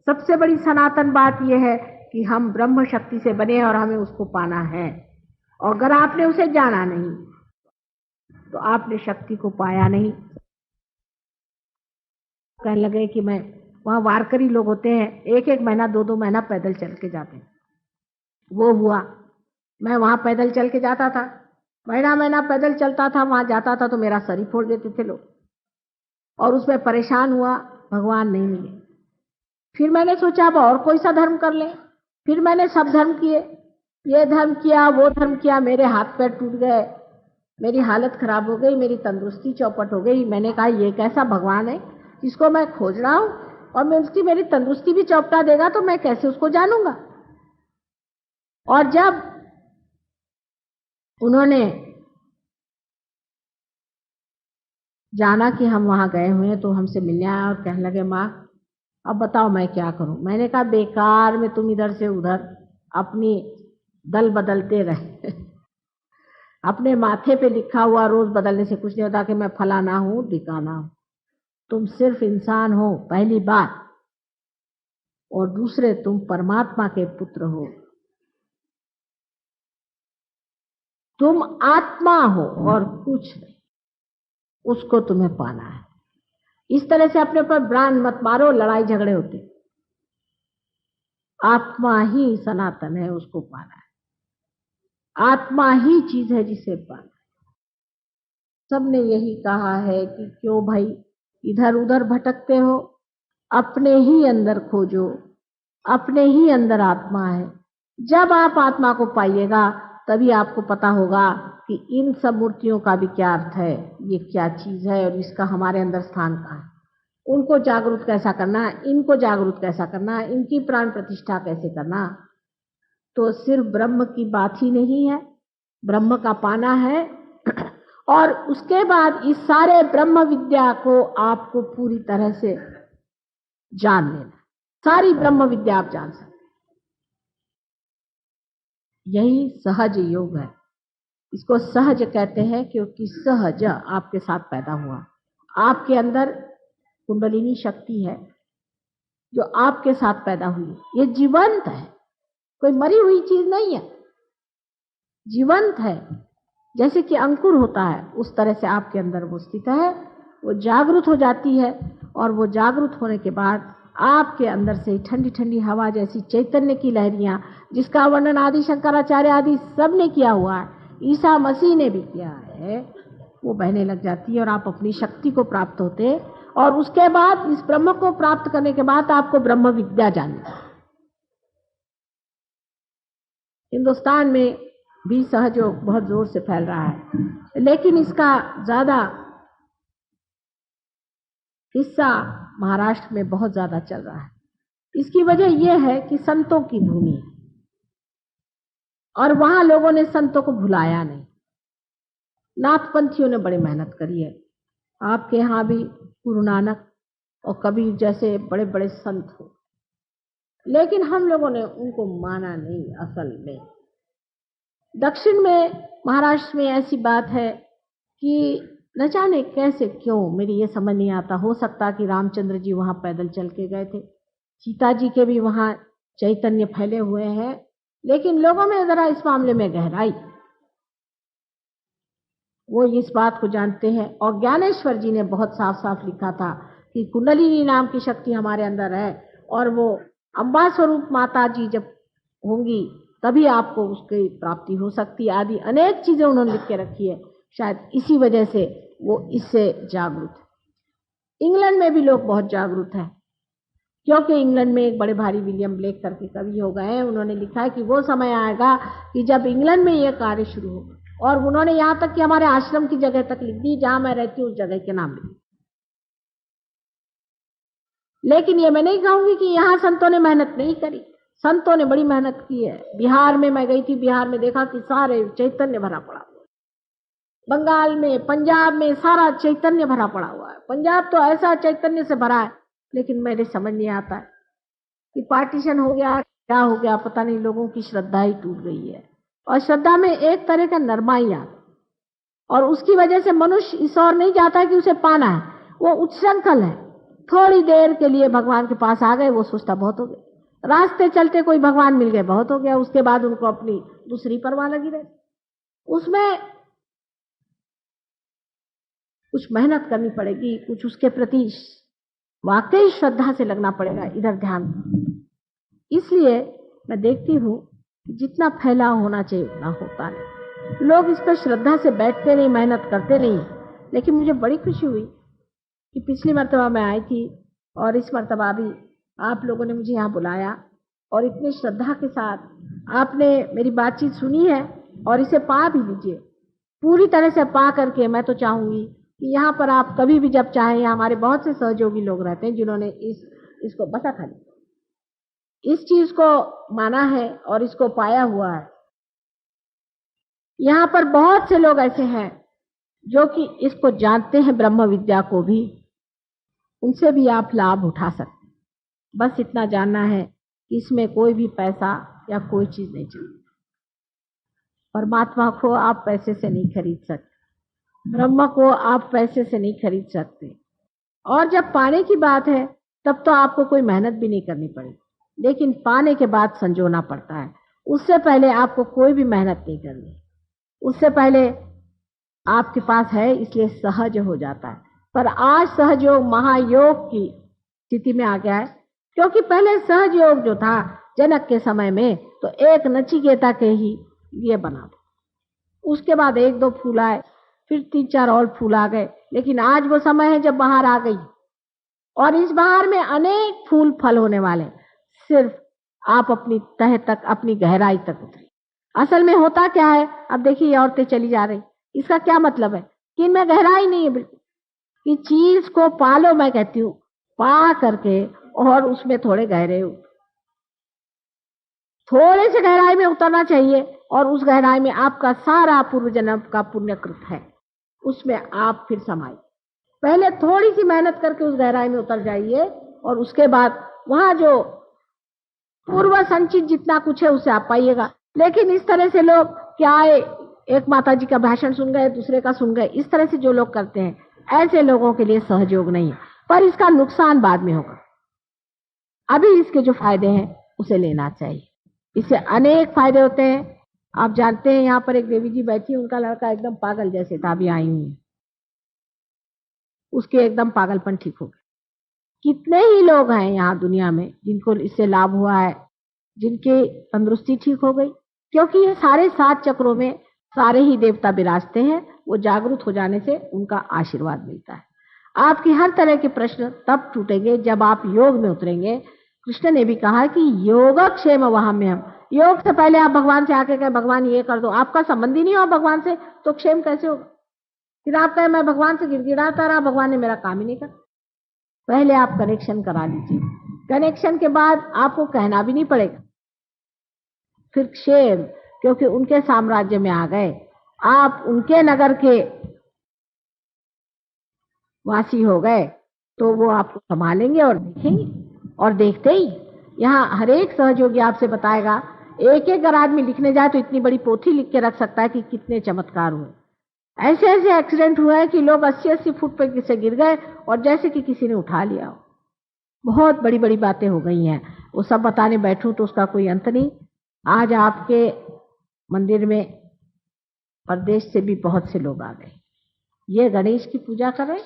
सबसे बड़ी सनातन बात यह है कि हम ब्रह्म शक्ति से बने और हमें उसको पाना है। और अगर आपने उसे जाना नहीं तो आपने शक्ति को पाया नहीं। कहने लगे कि मैं, वहां वारकरी लोग होते हैं, एक एक महीना 2-2 महीना पैदल चल के जाते हैं। वो हुआ, मैं वहां पैदल चल के जाता था, महीना महीना पैदल चलता था, वहां जाता था तो मेरा सर ही फोड़ देते थे लोग, और उसमें परेशान हुआ, भगवान नहीं मिले। फिर मैंने सोचा अब और कोई सा धर्म कर ले। फिर मैंने सब धर्म किए, ये धर्म किया, वो धर्म किया, मेरे हाथ पैर टूट गए, मेरी हालत खराब हो गई, मेरी तंदुरुस्ती चौपट हो गई। मैंने कहा ये कैसा भगवान है जिसको मैं खोज रहा हूं, और मैं उसकी मेरी तंदुरुस्ती भी चौपटा देगा तो मैं कैसे उसको जानूंगा? और जब उन्होंने जाना कि हम वहां गए हुए हैं तो हमसे मिलने आया और कहने लगे, माँ अब बताओ मैं क्या करूं? मैंने कहा बेकार में तुम इधर से उधर अपनी दल बदलते रहे। अपने माथे पे लिखा हुआ रोज बदलने से कुछ नहीं होता कि मैं फलाना हूं ढिकाना हूं। तुम सिर्फ इंसान हो पहली बात, और दूसरे तुम परमात्मा के पुत्र हो, तुम आत्मा हो और कुछ नहीं, उसको तुम्हें पाना है। इस तरह से अपने ऊपर ब्रांड मत मारो, लड़ाई झगड़े होते। आत्मा ही सनातन है, उसको पाना है। आत्मा ही चीज है जिसे पाना है। सबने यही कहा है कि क्यों भाई इधर उधर भटकते हो, अपने ही अंदर खोजो, अपने ही अंदर आत्मा है। जब आप आत्मा को पाइएगा तभी आपको पता होगा कि इन सब मूर्तियों का भी क्या अर्थ है, ये क्या चीज है और इसका हमारे अंदर स्थान कहाँ है। उनको जागरूक कैसा करना, इनको जागरूक कैसा करना, इनकी प्राण प्रतिष्ठा कैसे करना। तो सिर्फ ब्रह्म की बात ही नहीं है, ब्रह्म का पाना है, और उसके बाद इस सारे ब्रह्म विद्या को आपको पूरी तरह से जान लेना। सारी ब्रह्म विद्या आप जान सकते, यही सहज योग है। इसको सहज कहते हैं क्योंकि सहज आपके साथ पैदा हुआ। आपके अंदर कुंडलिनी शक्ति है जो आपके साथ पैदा हुई। ये जीवंत है, कोई मरी हुई चीज नहीं है, जीवंत है। जैसे कि अंकुर होता है उस तरह से आपके अंदर वो स्थित है, वो जागृत हो जाती है, और वो जागृत होने के बाद आपके अंदर से ठंडी ठंडी हवा जैसी चैतन्य की लहरियां, जिसका वर्णन आदि शंकराचार्य आदि सब ने किया हुआ है, ईसा मसीह ने भी किया है, वो बहने लग जाती है और आप अपनी शक्ति को प्राप्त होते। और उसके बाद इस ब्रह्म को प्राप्त करने के बाद आपको ब्रह्म विद्या जाननी है। हिंदुस्तान में भी सहयोग बहुत जोर से फैल रहा है, लेकिन इसका ज्यादा हिस्सा महाराष्ट्र में बहुत ज्यादा चल रहा है। इसकी वजह यह है कि संतों की भूमि है और वहां लोगों ने संतों को भुलाया नहीं। नाथपंथियों ने बड़ी मेहनत करी है। आपके यहाँ भी गुरु नानक और कबीर जैसे बड़े बड़े संत हो, लेकिन हम लोगों ने उनको माना नहीं। असल में दक्षिण में, महाराष्ट्र में ऐसी बात है कि न जाने कैसे क्यों, मेरी ये समझ नहीं आता। हो सकता कि रामचंद्र जी वहां पैदल चल के गए थे, सीता जी के भी वहां चैतन्य फैले हुए हैं, लेकिन लोगों में जरा इस मामले में गहराई, वो इस बात को जानते हैं। और ज्ञानेश्वर जी ने बहुत साफ साफ लिखा था कि कुंडलिनी नाम की शक्ति हमारे अंदर है और वो अम्बा स्वरूप माता जी जब होंगी तभी आपको उसकी प्राप्ति हो सकती, आदि अनेक चीजें उन्होंने लिख के रखी है। शायद इसी वजह से वो इससे जागरूक है। इंग्लैंड में भी लोग बहुत जागरूक हैं, क्योंकि इंग्लैंड में एक बड़े भारी विलियम ब्लेक करके कवि हो गए हैं। उन्होंने लिखा है कि वो समय आएगा कि जब इंग्लैंड में ये कार्य शुरू होगा, और उन्होंने यहाँ तक कि हमारे आश्रम की जगह तक लिख दी, जहां मैं रहती हूँ उस जगह के नाम लिख। लेकिन ये मैं नहीं कहूंगी कि यहाँ संतों ने मेहनत नहीं करी, संतों ने बड़ी मेहनत की है। बिहार में मैं गई थी, बिहार में देखा कि सारे चैतन्य भरा पड़ा हुआ है। बंगाल में, पंजाब में सारा चैतन्य भरा पड़ा हुआ है। पंजाब तो ऐसा चैतन्य से भरा है, लेकिन मेरे समझ नहीं आता है कि पार्टीशन हो गया क्या हो गया, पता नहीं। लोगों की श्रद्धा ही टूट गई है, और श्रद्धा में एक तरह का नरमाई आ, और उसकी वजह से मनुष्य इस ओर नहीं जाता है कि उसे पाना है, वो उच्छृंखल है। थोड़ी देर के लिए भगवान के पास आ गए, वो सोचता बहुत हो गया। रास्ते चलते कोई भगवान मिल गए, बहुत हो गया। उसके बाद उनको अपनी दूसरी परवाह लगी रहे। उसमें कुछ मेहनत करनी पड़ेगी, कुछ उसके प्रति वाकई श्रद्धा से लगना पड़ेगा, इधर ध्यान। इसलिए मैं देखती हूँ जितना फैलाव होना चाहिए उतना होता नहीं। लोग इस पर श्रद्धा से बैठते नहीं, मेहनत करते नहीं। लेकिन मुझे बड़ी खुशी हुई कि पिछली मर्तबा मैं आई थी और इस मर्तबा भी आप लोगों ने मुझे यहाँ बुलाया, और इतनी श्रद्धा के साथ आपने मेरी बातचीत सुनी है, और इसे पा भी लीजिए पूरी तरह से। पा करके मैं तो चाहूंगी कि यहाँ पर आप कभी भी जब चाहें, हमारे बहुत से सहयोगी लोग रहते हैं जिन्होंने इसको बता खाली इस चीज को माना है और इसको पाया हुआ है। यहाँ पर बहुत से लोग ऐसे हैं जो कि इसको जानते हैं, ब्रह्म विद्या को भी, उनसे भी आप लाभ उठा सकते। बस इतना जानना है कि इसमें कोई भी पैसा या कोई चीज नहीं चाहिए। परमात्मा को आप पैसे से नहीं खरीद सकते, ब्रह्म को आप पैसे से नहीं खरीद सकते। और जब पाने की बात है तब तो आपको कोई मेहनत भी नहीं करनी पड़ेगी, लेकिन पाने के बाद संजोना पड़ता है। उससे पहले आपको कोई भी मेहनत नहीं करनी, उससे पहले आपके पास है, इसलिए सहज हो जाता है। पर आज सहयोग महायोग की स्थिति में आ गया है, क्योंकि पहले सहज योग जो था जनक के समय में, तो एक नचिकेता के ही लिए बना था। उसके बाद एक दो फूल आए, फिर 3-4 और फूल आ गए। लेकिन आज वो समय है जब बहार आ गई, और इस बहार में अनेक फूल फल होने वाले। सिर्फ आप अपनी तह तक, अपनी गहराई तक उतरे। असल में होता क्या है, अब देखिए ये औरतें चली जा रही, इसका क्या मतलब है कि इनमें गहराई नहीं है बिल्कुल। कि चीज को पालो, मैं कहती हूँ, पा करके और उसमें थोड़े गहरे थोड़े से गहराई में उतरना चाहिए, और उस गहराई में आपका सारा पूर्व जन्म का पुण्यकृत है, उसमें आप फिर समाइए। पहले थोड़ी सी मेहनत करके उस गहराई में उतर जाइए, और उसके बाद वहां जो पूर्व संचित जितना कुछ है उसे आप पाइएगा। लेकिन इस तरह से लोग क्या आए, एक माता जी का भाषण सुन गए, दूसरे का सुन गए, इस तरह से जो लोग करते हैं, ऐसे लोगों के लिए सहयोग नहीं है। पर इसका नुकसान बाद में होगा। अभी इसके जो फायदे हैं उसे लेना चाहिए। इससे अनेक फायदे होते हैं। आप जानते हैं, यहाँ पर एक देवी जी बैठी, उनका लड़का एकदम पागल जैसे था, अभी आई हुई, उसके एकदम पागलपन ठीक हो गया। कितने ही लोग हैं यहाँ दुनिया में जिनको इससे लाभ हुआ है, जिनकी तंदुरुस्ती ठीक हो गई, क्योंकि ये सारे 7 चक्रों में सारे ही देवता विराजते हैं। वो जागरूक हो जाने से उनका आशीर्वाद मिलता है। आपकी हर तरह के प्रश्न तब टूटेंगे जब आप योग में उतरेंगे। कृष्ण ने भी कहा कि योगक्षेम वहाम्यहम्। योग से पहले आप भगवान से आके कहे भगवान ये कर दो, आपका संबंध ही नहीं हो भगवान से, तो क्षेम कैसे होगा? फिर आप कहे मैं भगवान से गिड़गिड़ाता रहा, भगवान ने मेरा काम ही नहीं करा। पहले आप कनेक्शन करा लीजिए, कनेक्शन के बाद आपको कहना भी नहीं पड़ेगा। फिर क्षेम, क्योंकि उनके साम्राज्य में आ गए, आप उनके नगर के वासी हो गए, तो वो आपको संभालेंगे और देखेंगे। और देखते ही यहाँ हर एक सहयोगी आपसे बताएगा, एक एक अगर आदमी लिखने जाए तो इतनी बड़ी पोथी लिख के रख सकता है कि कितने चमत्कार हुए। ऐसे ऐसे एक्सीडेंट हुए हैं कि लोग 80-80 फुट पे से गिर गए और जैसे कि किसी ने उठा लिया हो। बहुत बड़ी बड़ी बातें हो गई हैं, वो सब बताने बैठूं तो उसका कोई अंत नहीं। आज आपके मंदिर में प्रदेश से भी बहुत से लोग आ गए। ये गणेश की पूजा करें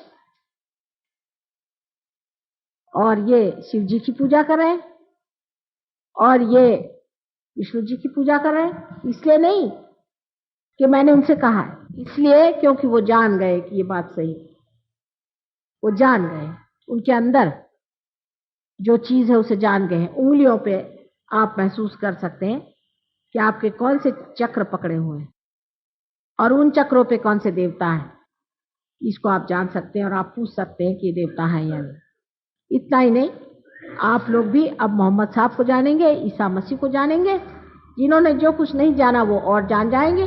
और ये शिव जी की पूजा करें और ये विष्णु जी की पूजा करें। इसलिए नहीं कि मैंने उनसे कहा है, इसलिए क्योंकि वो जान गए कि ये बात सही है। वो जान गए, उनके अंदर जो चीज है उसे जान गए हैं। उंगलियों पे आप महसूस कर सकते हैं कि आपके कौन से चक्र पकड़े हुए हैं और उन चक्रों पे कौन से देवता हैं। इसको आप जान सकते हैं और आप पूछ सकते हैं कि ये देवता हैं या नहीं। इतना ही नहीं, आप लोग भी अब मोहम्मद साहब को जानेंगे, ईसा मसीह को जानेंगे। जिन्होंने जो कुछ नहीं जाना वो और जान जाएंगे,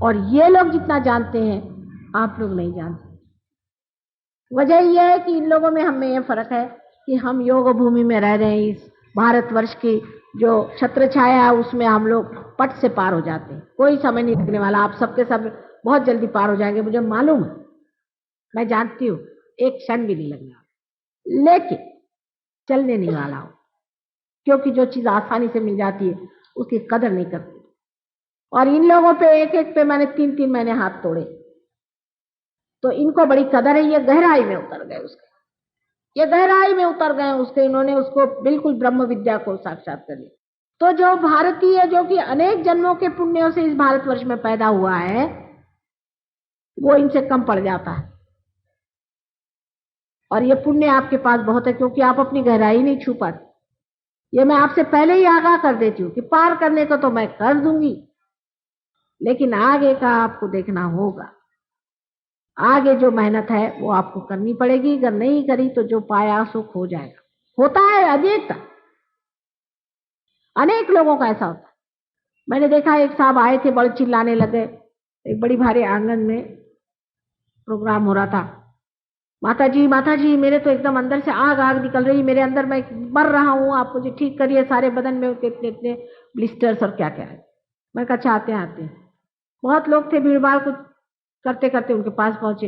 और ये लोग जितना जानते हैं आप लोग नहीं जानते। वजह यह है कि इन लोगों में हमें यह फर्क है कि हम योग भूमि में रह रहे हैं। इस भारतवर्ष की जो छत्र छाया है उसमें हम लोग पट से पार हो जाते हैं, कोई समय नहीं लगने वाला। आप सबके सब बहुत जल्दी पार हो जाएंगे, मुझे मालूम है, मैं जानती हूँ, एक क्षण भी नहीं लगने वाला। लेकिन चलने नहीं वाला हो, क्योंकि जो चीज आसानी से मिल जाती है उसकी कदर नहीं करते। और इन लोगों पे एक एक पे मैंने 3-3 महीने हाथ तोड़े, तो इनको बड़ी कदर है। ये गहराई में उतर गए उसके, ये गहराई में उतर गए उसके, इन्होंने उसको बिल्कुल ब्रह्म विद्या को साक्षात कर लिया। तो जो भारतीय, जो कि अनेक जन्मों के पुण्यों से इस भारतवर्ष में पैदा हुआ है, वो इनसे कम पड़ जाता है। और ये पुण्य आपके पास बहुत है, क्योंकि आप अपनी गहराई नहीं छू पाते। ये मैं आपसे पहले ही आगाह कर देती हूँ कि पार करने को तो मैं कर दूंगी, लेकिन आगे का आपको देखना होगा। आगे जो मेहनत है वो आपको करनी पड़ेगी। अगर नहीं करी तो जो पाया सो खो जाएगा। होता है अनेक लोगों का ऐसा होता है। मैंने देखा एक साहब आए थे, बड़े चिल्लाने लगे, एक बड़ी भारी आंगन में प्रोग्राम हो रहा था। माता जी मेरे तो एकदम अंदर से आग आग निकल रही, मेरे अंदर मैं मर रहा हूँ, आप मुझे ठीक करिए। सारे बदन में इतने इतने ब्लिस्टर्स और क्या क्या है। मैं कहा आते हैं। बहुत लोग थे, भीड़ भाड़, कुछ करते करते उनके पास पहुंचे।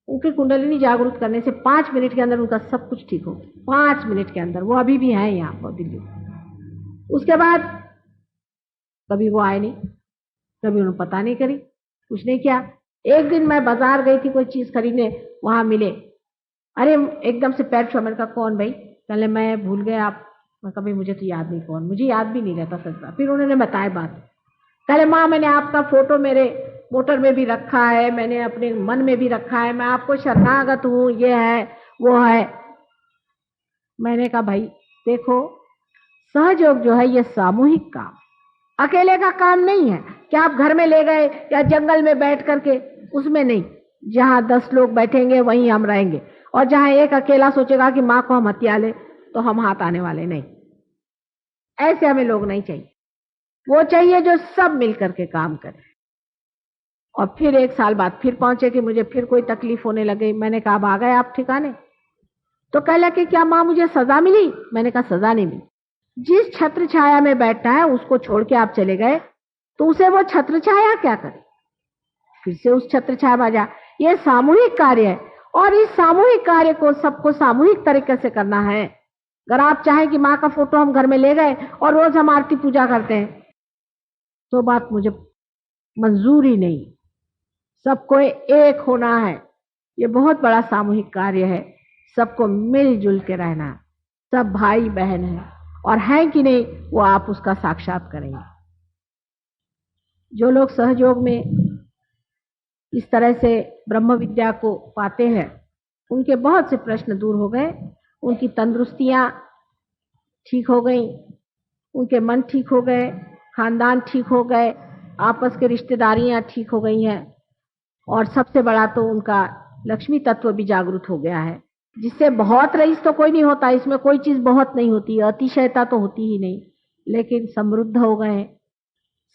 उनकी कुंडलिनी जागरूक करने से 5 मिनट के अंदर उनका सब कुछ ठीक हो गया। 5 मिनट के अंदर। वो अभी भी हैं यहाँ पर दिल्ली। उसके बाद कभी वो आए नहीं, कभी उन्होंने पता नहीं करी, कुछ नहीं किया। एक दिन मैं बाजार गई थी कोई चीज खरीदने, वहां मिले। अरे एकदम से पैर छुआ। मैंने कहा कौन भाई? पहले मैं भूल गया आप। मैं कभी मुझे तो याद नहीं कौन, मुझे याद भी नहीं रहता सच बात। फिर उन्होंने बताया बात। कहे माँ मैंने आपका फोटो मेरे मोटर में भी रखा है, मैंने अपने मन में भी रखा है, मैं आपको शरणागत हूँ, ये है वो है। मैंने कहा भाई देखो, सहयोग जो है ये सामूहिक काम, अकेले का काम नहीं है कि आप घर में ले गए या जंगल में बैठ करके, उसमें नहीं। जहां 10 लोग बैठेंगे वहीं हम रहेंगे, और जहां एक अकेला सोचेगा कि माँ को हम हत्या ले तो हम हाथ आने वाले नहीं। ऐसे हमें लोग नहीं चाहिए। वो चाहिए जो सब मिलकर के काम करे। और फिर 1 साल बाद फिर पहुंचे कि मुझे फिर कोई तकलीफ होने लगी। मैंने कहा अब आ गए आप ठिकाने? तो कह लगे क्या माँ मुझे सजा मिली? मैंने कहा सजा नहीं मिली। जिस छत्र छाया में बैठना है उसको छोड़ के आप चले गए, तो उसे वो छत्र छाया क्या करे? फिर से उस छत्र छाया में जा। ये सामूहिक कार्य है, और इस सामूहिक कार्य को सबको सामूहिक तरीके से करना है। अगर आप चाहें कि माँ का फोटो हम घर में ले गए और रोज हम आरती पूजा करते हैं, तो बात मुझे मंजूर ही नहीं। सबको एक होना है। ये बहुत बड़ा सामूहिक कार्य है। सबको मिलजुल के रहना है, सब भाई बहन है, और है कि नहीं वो आप उसका साक्षात करेंगे। जो लोग सहयोग में इस तरह से ब्रह्म विद्या को पाते हैं, उनके बहुत से प्रश्न दूर हो गए, उनकी तंदुरुस्तियां ठीक हो गई, उनके मन ठीक हो गए, खानदान ठीक हो गए, आपस के रिश्तेदारियां ठीक हो गई हैं, और सबसे बड़ा तो उनका लक्ष्मी तत्व भी जागृत हो गया है, जिससे बहुत रईस तो कोई नहीं होता, इसमें कोई चीज बहुत नहीं होती, अतिशयता तो होती ही नहीं, लेकिन समृद्ध हो गए,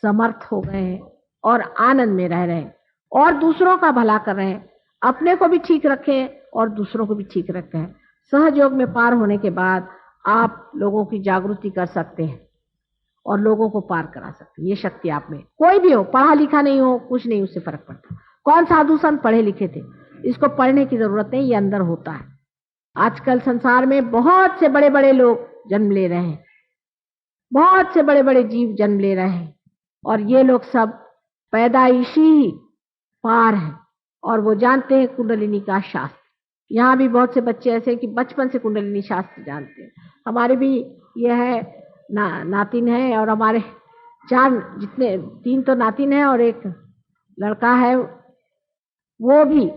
समर्थ हो गए हैं और आनंद में रह रहे हैं और दूसरों का भला कर रहे हैं, अपने को भी ठीक रखें और दूसरों को भी ठीक रखें। सहयोग में पार होने के बाद आप लोगों की जागृति कर सकते हैं और लोगों को पार करा सकते हैं। ये शक्ति आप में, कोई भी हो, पढ़ा लिखा नहीं हो, कुछ नहीं, उससे फर्क पड़ता। कौन साधु संत पढ़े लिखे थे, इसको पढ़ने की जरूरत नहीं, ये अंदर होता है। आजकल संसार में बहुत से बड़े बड़े लोग जन्म ले रहे हैं, बहुत से बड़े बड़े जीव जन्म ले रहे हैं, और ये लोग सब पैदाइशी ही पार हैं और वो जानते हैं कुंडलिनी का शास्त्र। यहाँ भी बहुत से बच्चे ऐसे हैं कि बचपन से कुंडलिनी शास्त्र जानते हैं। हमारे भी ये है नातिन है, और हमारे 3 तो नातिन है और एक लड़का है, वो भी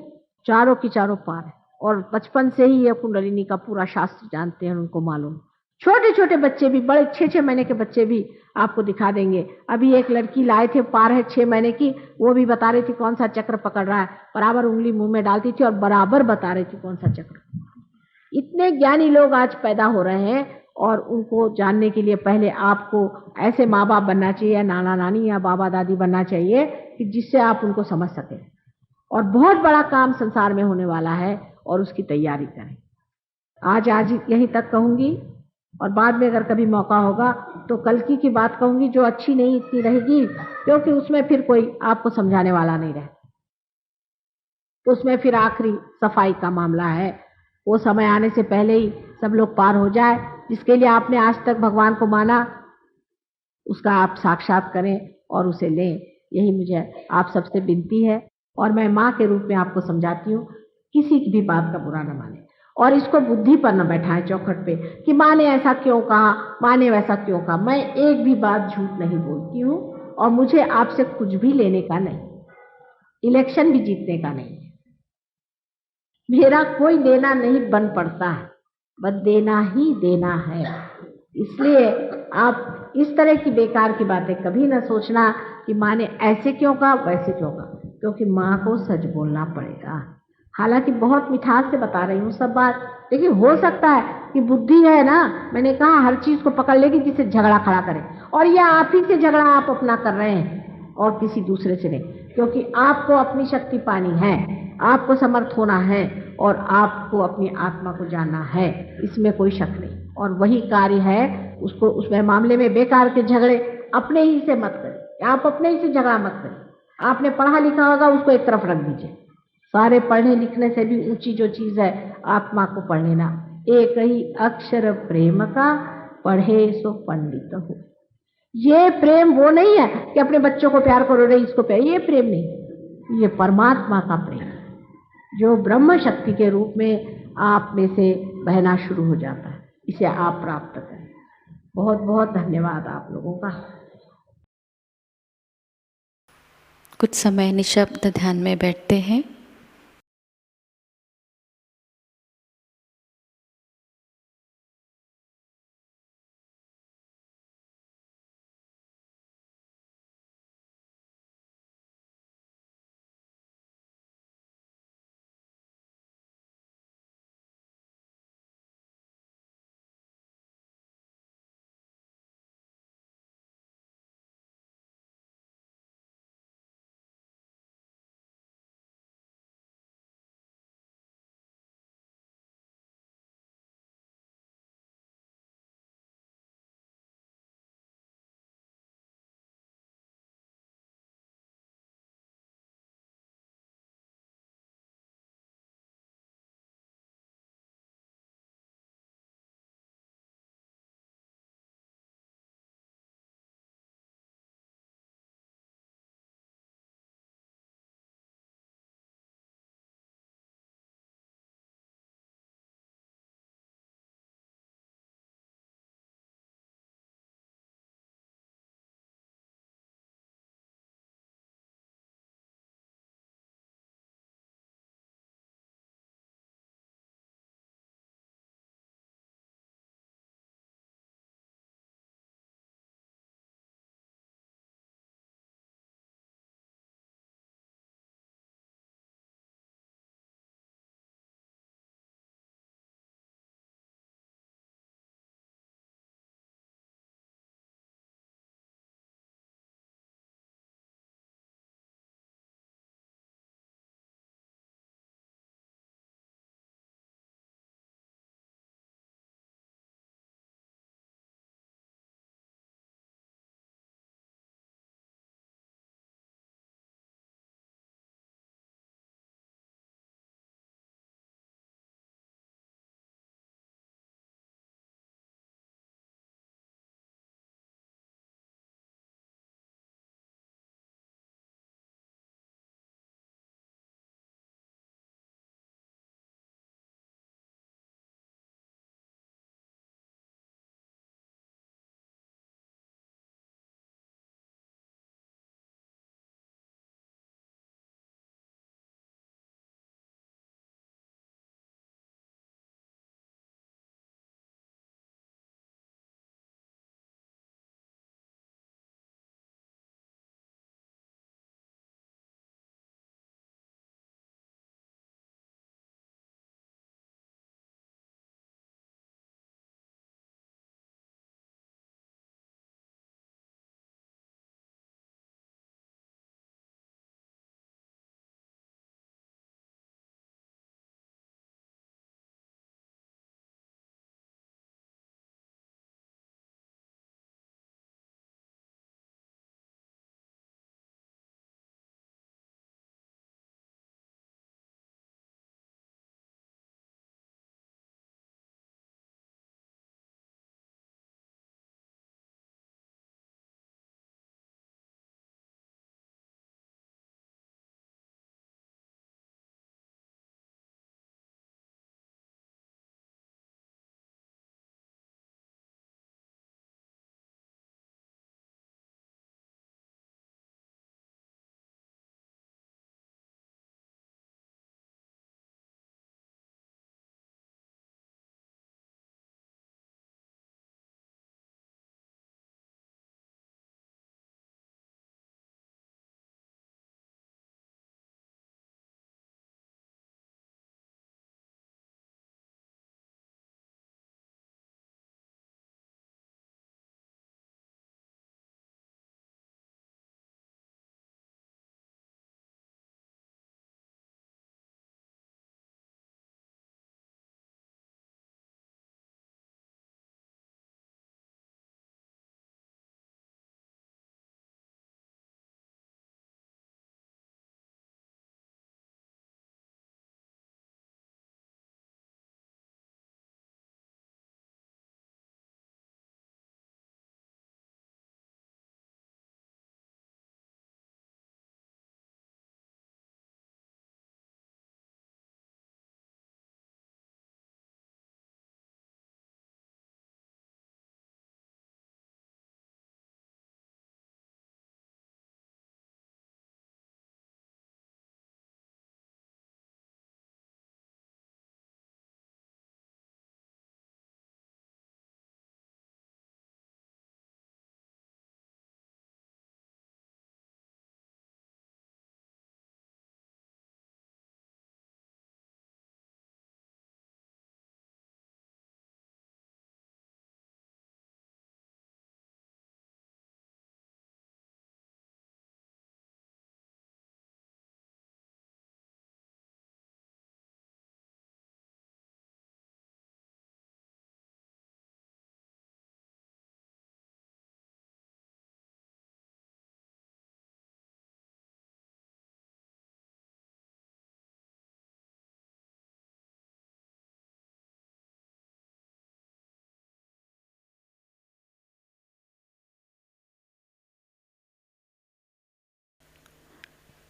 चारों की चारों पार है और बचपन से ही ये कुंडलिनी का पूरा शास्त्र जानते हैं, उनको मालूम। छोटे छोटे बच्चे भी, बड़े 6-6 महीने के बच्चे भी आपको दिखा देंगे। अभी एक लड़की लाए थे, पार है 6 महीने की, वो भी बता रही थी कौन सा चक्र पकड़ रहा है, बराबर उंगली मुंह में डालती थी और बराबर बता रही थी कौन सा चक्र। इतने ज्ञानी लोग आज पैदा हो रहे हैं, और उनको जानने के लिए पहले आपको ऐसे माँ बाप बनना चाहिए, नाना नानी या बाबा दादी बनना चाहिए कि जिससे आप उनको समझ सकें। और बहुत बड़ा काम संसार में होने वाला है और उसकी तैयारी करें। आज यहीं तक कहूंगी, और बाद में अगर कभी मौका होगा तो कल की बात कहूंगी, जो अच्छी नहीं इतनी रहेगी, क्योंकि उसमें फिर कोई आपको समझाने वाला नहीं रहे, तो उसमें फिर आखिरी सफाई का मामला है। वो समय आने से पहले ही सब लोग पार हो जाए। जिसके लिए आपने आज तक भगवान को माना, उसका आप साक्षात करें और उसे लें, यही मुझे आप सबसे विनती है। और मैं माँ के रूप में आपको समझाती हूँ, किसी की भी बात का बुरा न माने, और इसको बुद्धि पर न बैठाएं चौखट पे कि माँ ने ऐसा क्यों कहा, माँ ने वैसा क्यों कहा। मैं एक भी बात झूठ नहीं बोलती हूँ, और मुझे आपसे कुछ भी लेने का नहीं, इलेक्शन भी जीतने का नहीं, मेरा कोई लेना नहीं बन पड़ता है, बस देना ही देना है। इसलिए आप इस तरह की बेकार की बातें कभी ना सोचना कि माँ ने ऐसे क्यों कहा, वैसे क्यों कहा, क्योंकि माँ को सच बोलना पड़ेगा। हालांकि बहुत मिठास से बता रही हूँ सब बात, लेकिन हो सकता है कि बुद्धि है ना, मैंने कहा हर चीज को पकड़ लेगी जिससे झगड़ा खड़ा करे, और यह आप ही से झगड़ा आप अपना कर रहे हैं और किसी दूसरे से नहीं, क्योंकि आपको अपनी शक्ति पानी है, आपको समर्थ होना है, और आपको अपनी आत्मा को जानना है, इसमें कोई शक नहीं। और वही कार्य है, उसको उसमें मामले में बेकार के झगड़े अपने ही से मत करें, आप अपने ही से झगड़ा मत करें। आपने पढ़ा लिखा होगा, उसको एक तरफ रख दीजिए। सारे पढ़ने लिखने से भी ऊंची जो चीज है, आत्मा को पढ़ लेना। एक ही अक्षर प्रेम का, पढ़े सो पंडित हो। ये प्रेम वो नहीं है कि अपने बच्चों को प्यार करो, रही इसको प्यार, ये प्रेम नहीं, ये परमात्मा का प्रेम जो ब्रह्म शक्ति के रूप में आप में से बहना शुरू हो जाता है, इसे आप प्राप्त करें। बहुत बहुत धन्यवाद आप लोगों का। कुछ समय निशब्द ध्यान में बैठते हैं।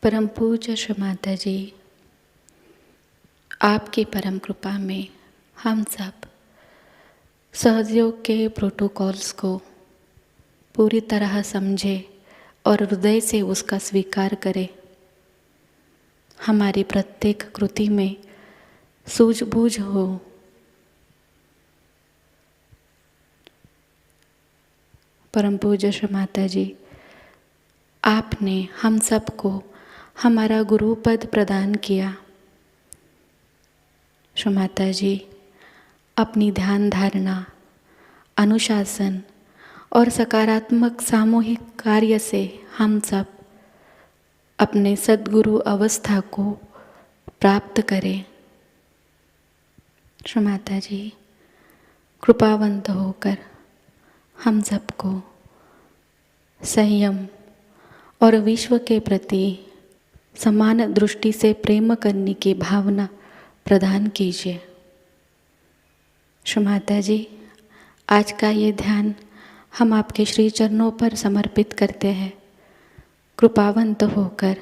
परम पूज्य श्री माता जी, आपकी परम कृपा में हम सब सहयोग के प्रोटोकॉल्स को पूरी तरह समझे और हृदय से उसका स्वीकार करें। हमारी प्रत्येक कृति में सूझबूझ हो। परम पूज्य श्री माता जी, आपने हम सबको हमारा गुरु पद प्रदान किया। श्री माता जी, अपनी ध्यान धारणा, अनुशासन और सकारात्मक सामूहिक कार्य से हम सब अपने सद्गुरु अवस्था को प्राप्त करें। श्री माता जी, कृपावंत होकर हम सबको संयम और विश्व के प्रति समान दृष्टि से प्रेम करने की भावना प्रदान कीजिए। श्री माता जी, आज का ये ध्यान हम आपके श्री चरणों पर समर्पित करते हैं। कृपावंत होकर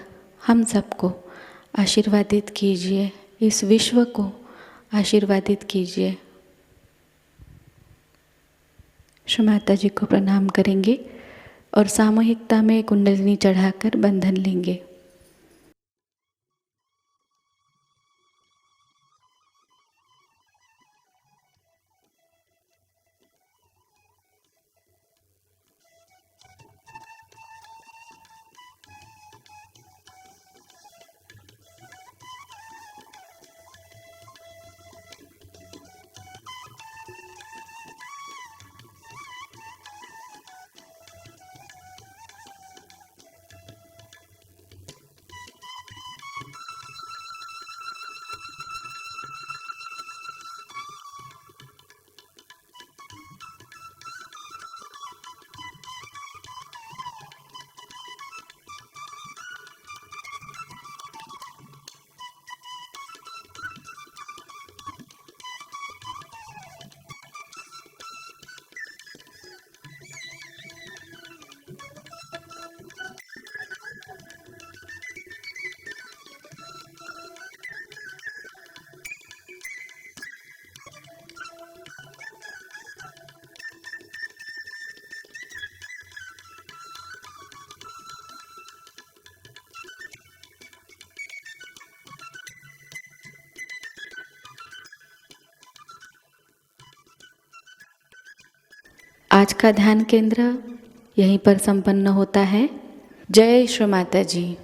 हम सबको आशीर्वादित कीजिए, इस विश्व को आशीर्वादित कीजिए। श्री माता जी को प्रणाम करेंगे और सामूहिकता में कुंडलिनी चढ़ाकर बंधन लेंगे। आज का ध्यान केंद्र यहीं पर संपन्न होता है। जय श्री माता जी।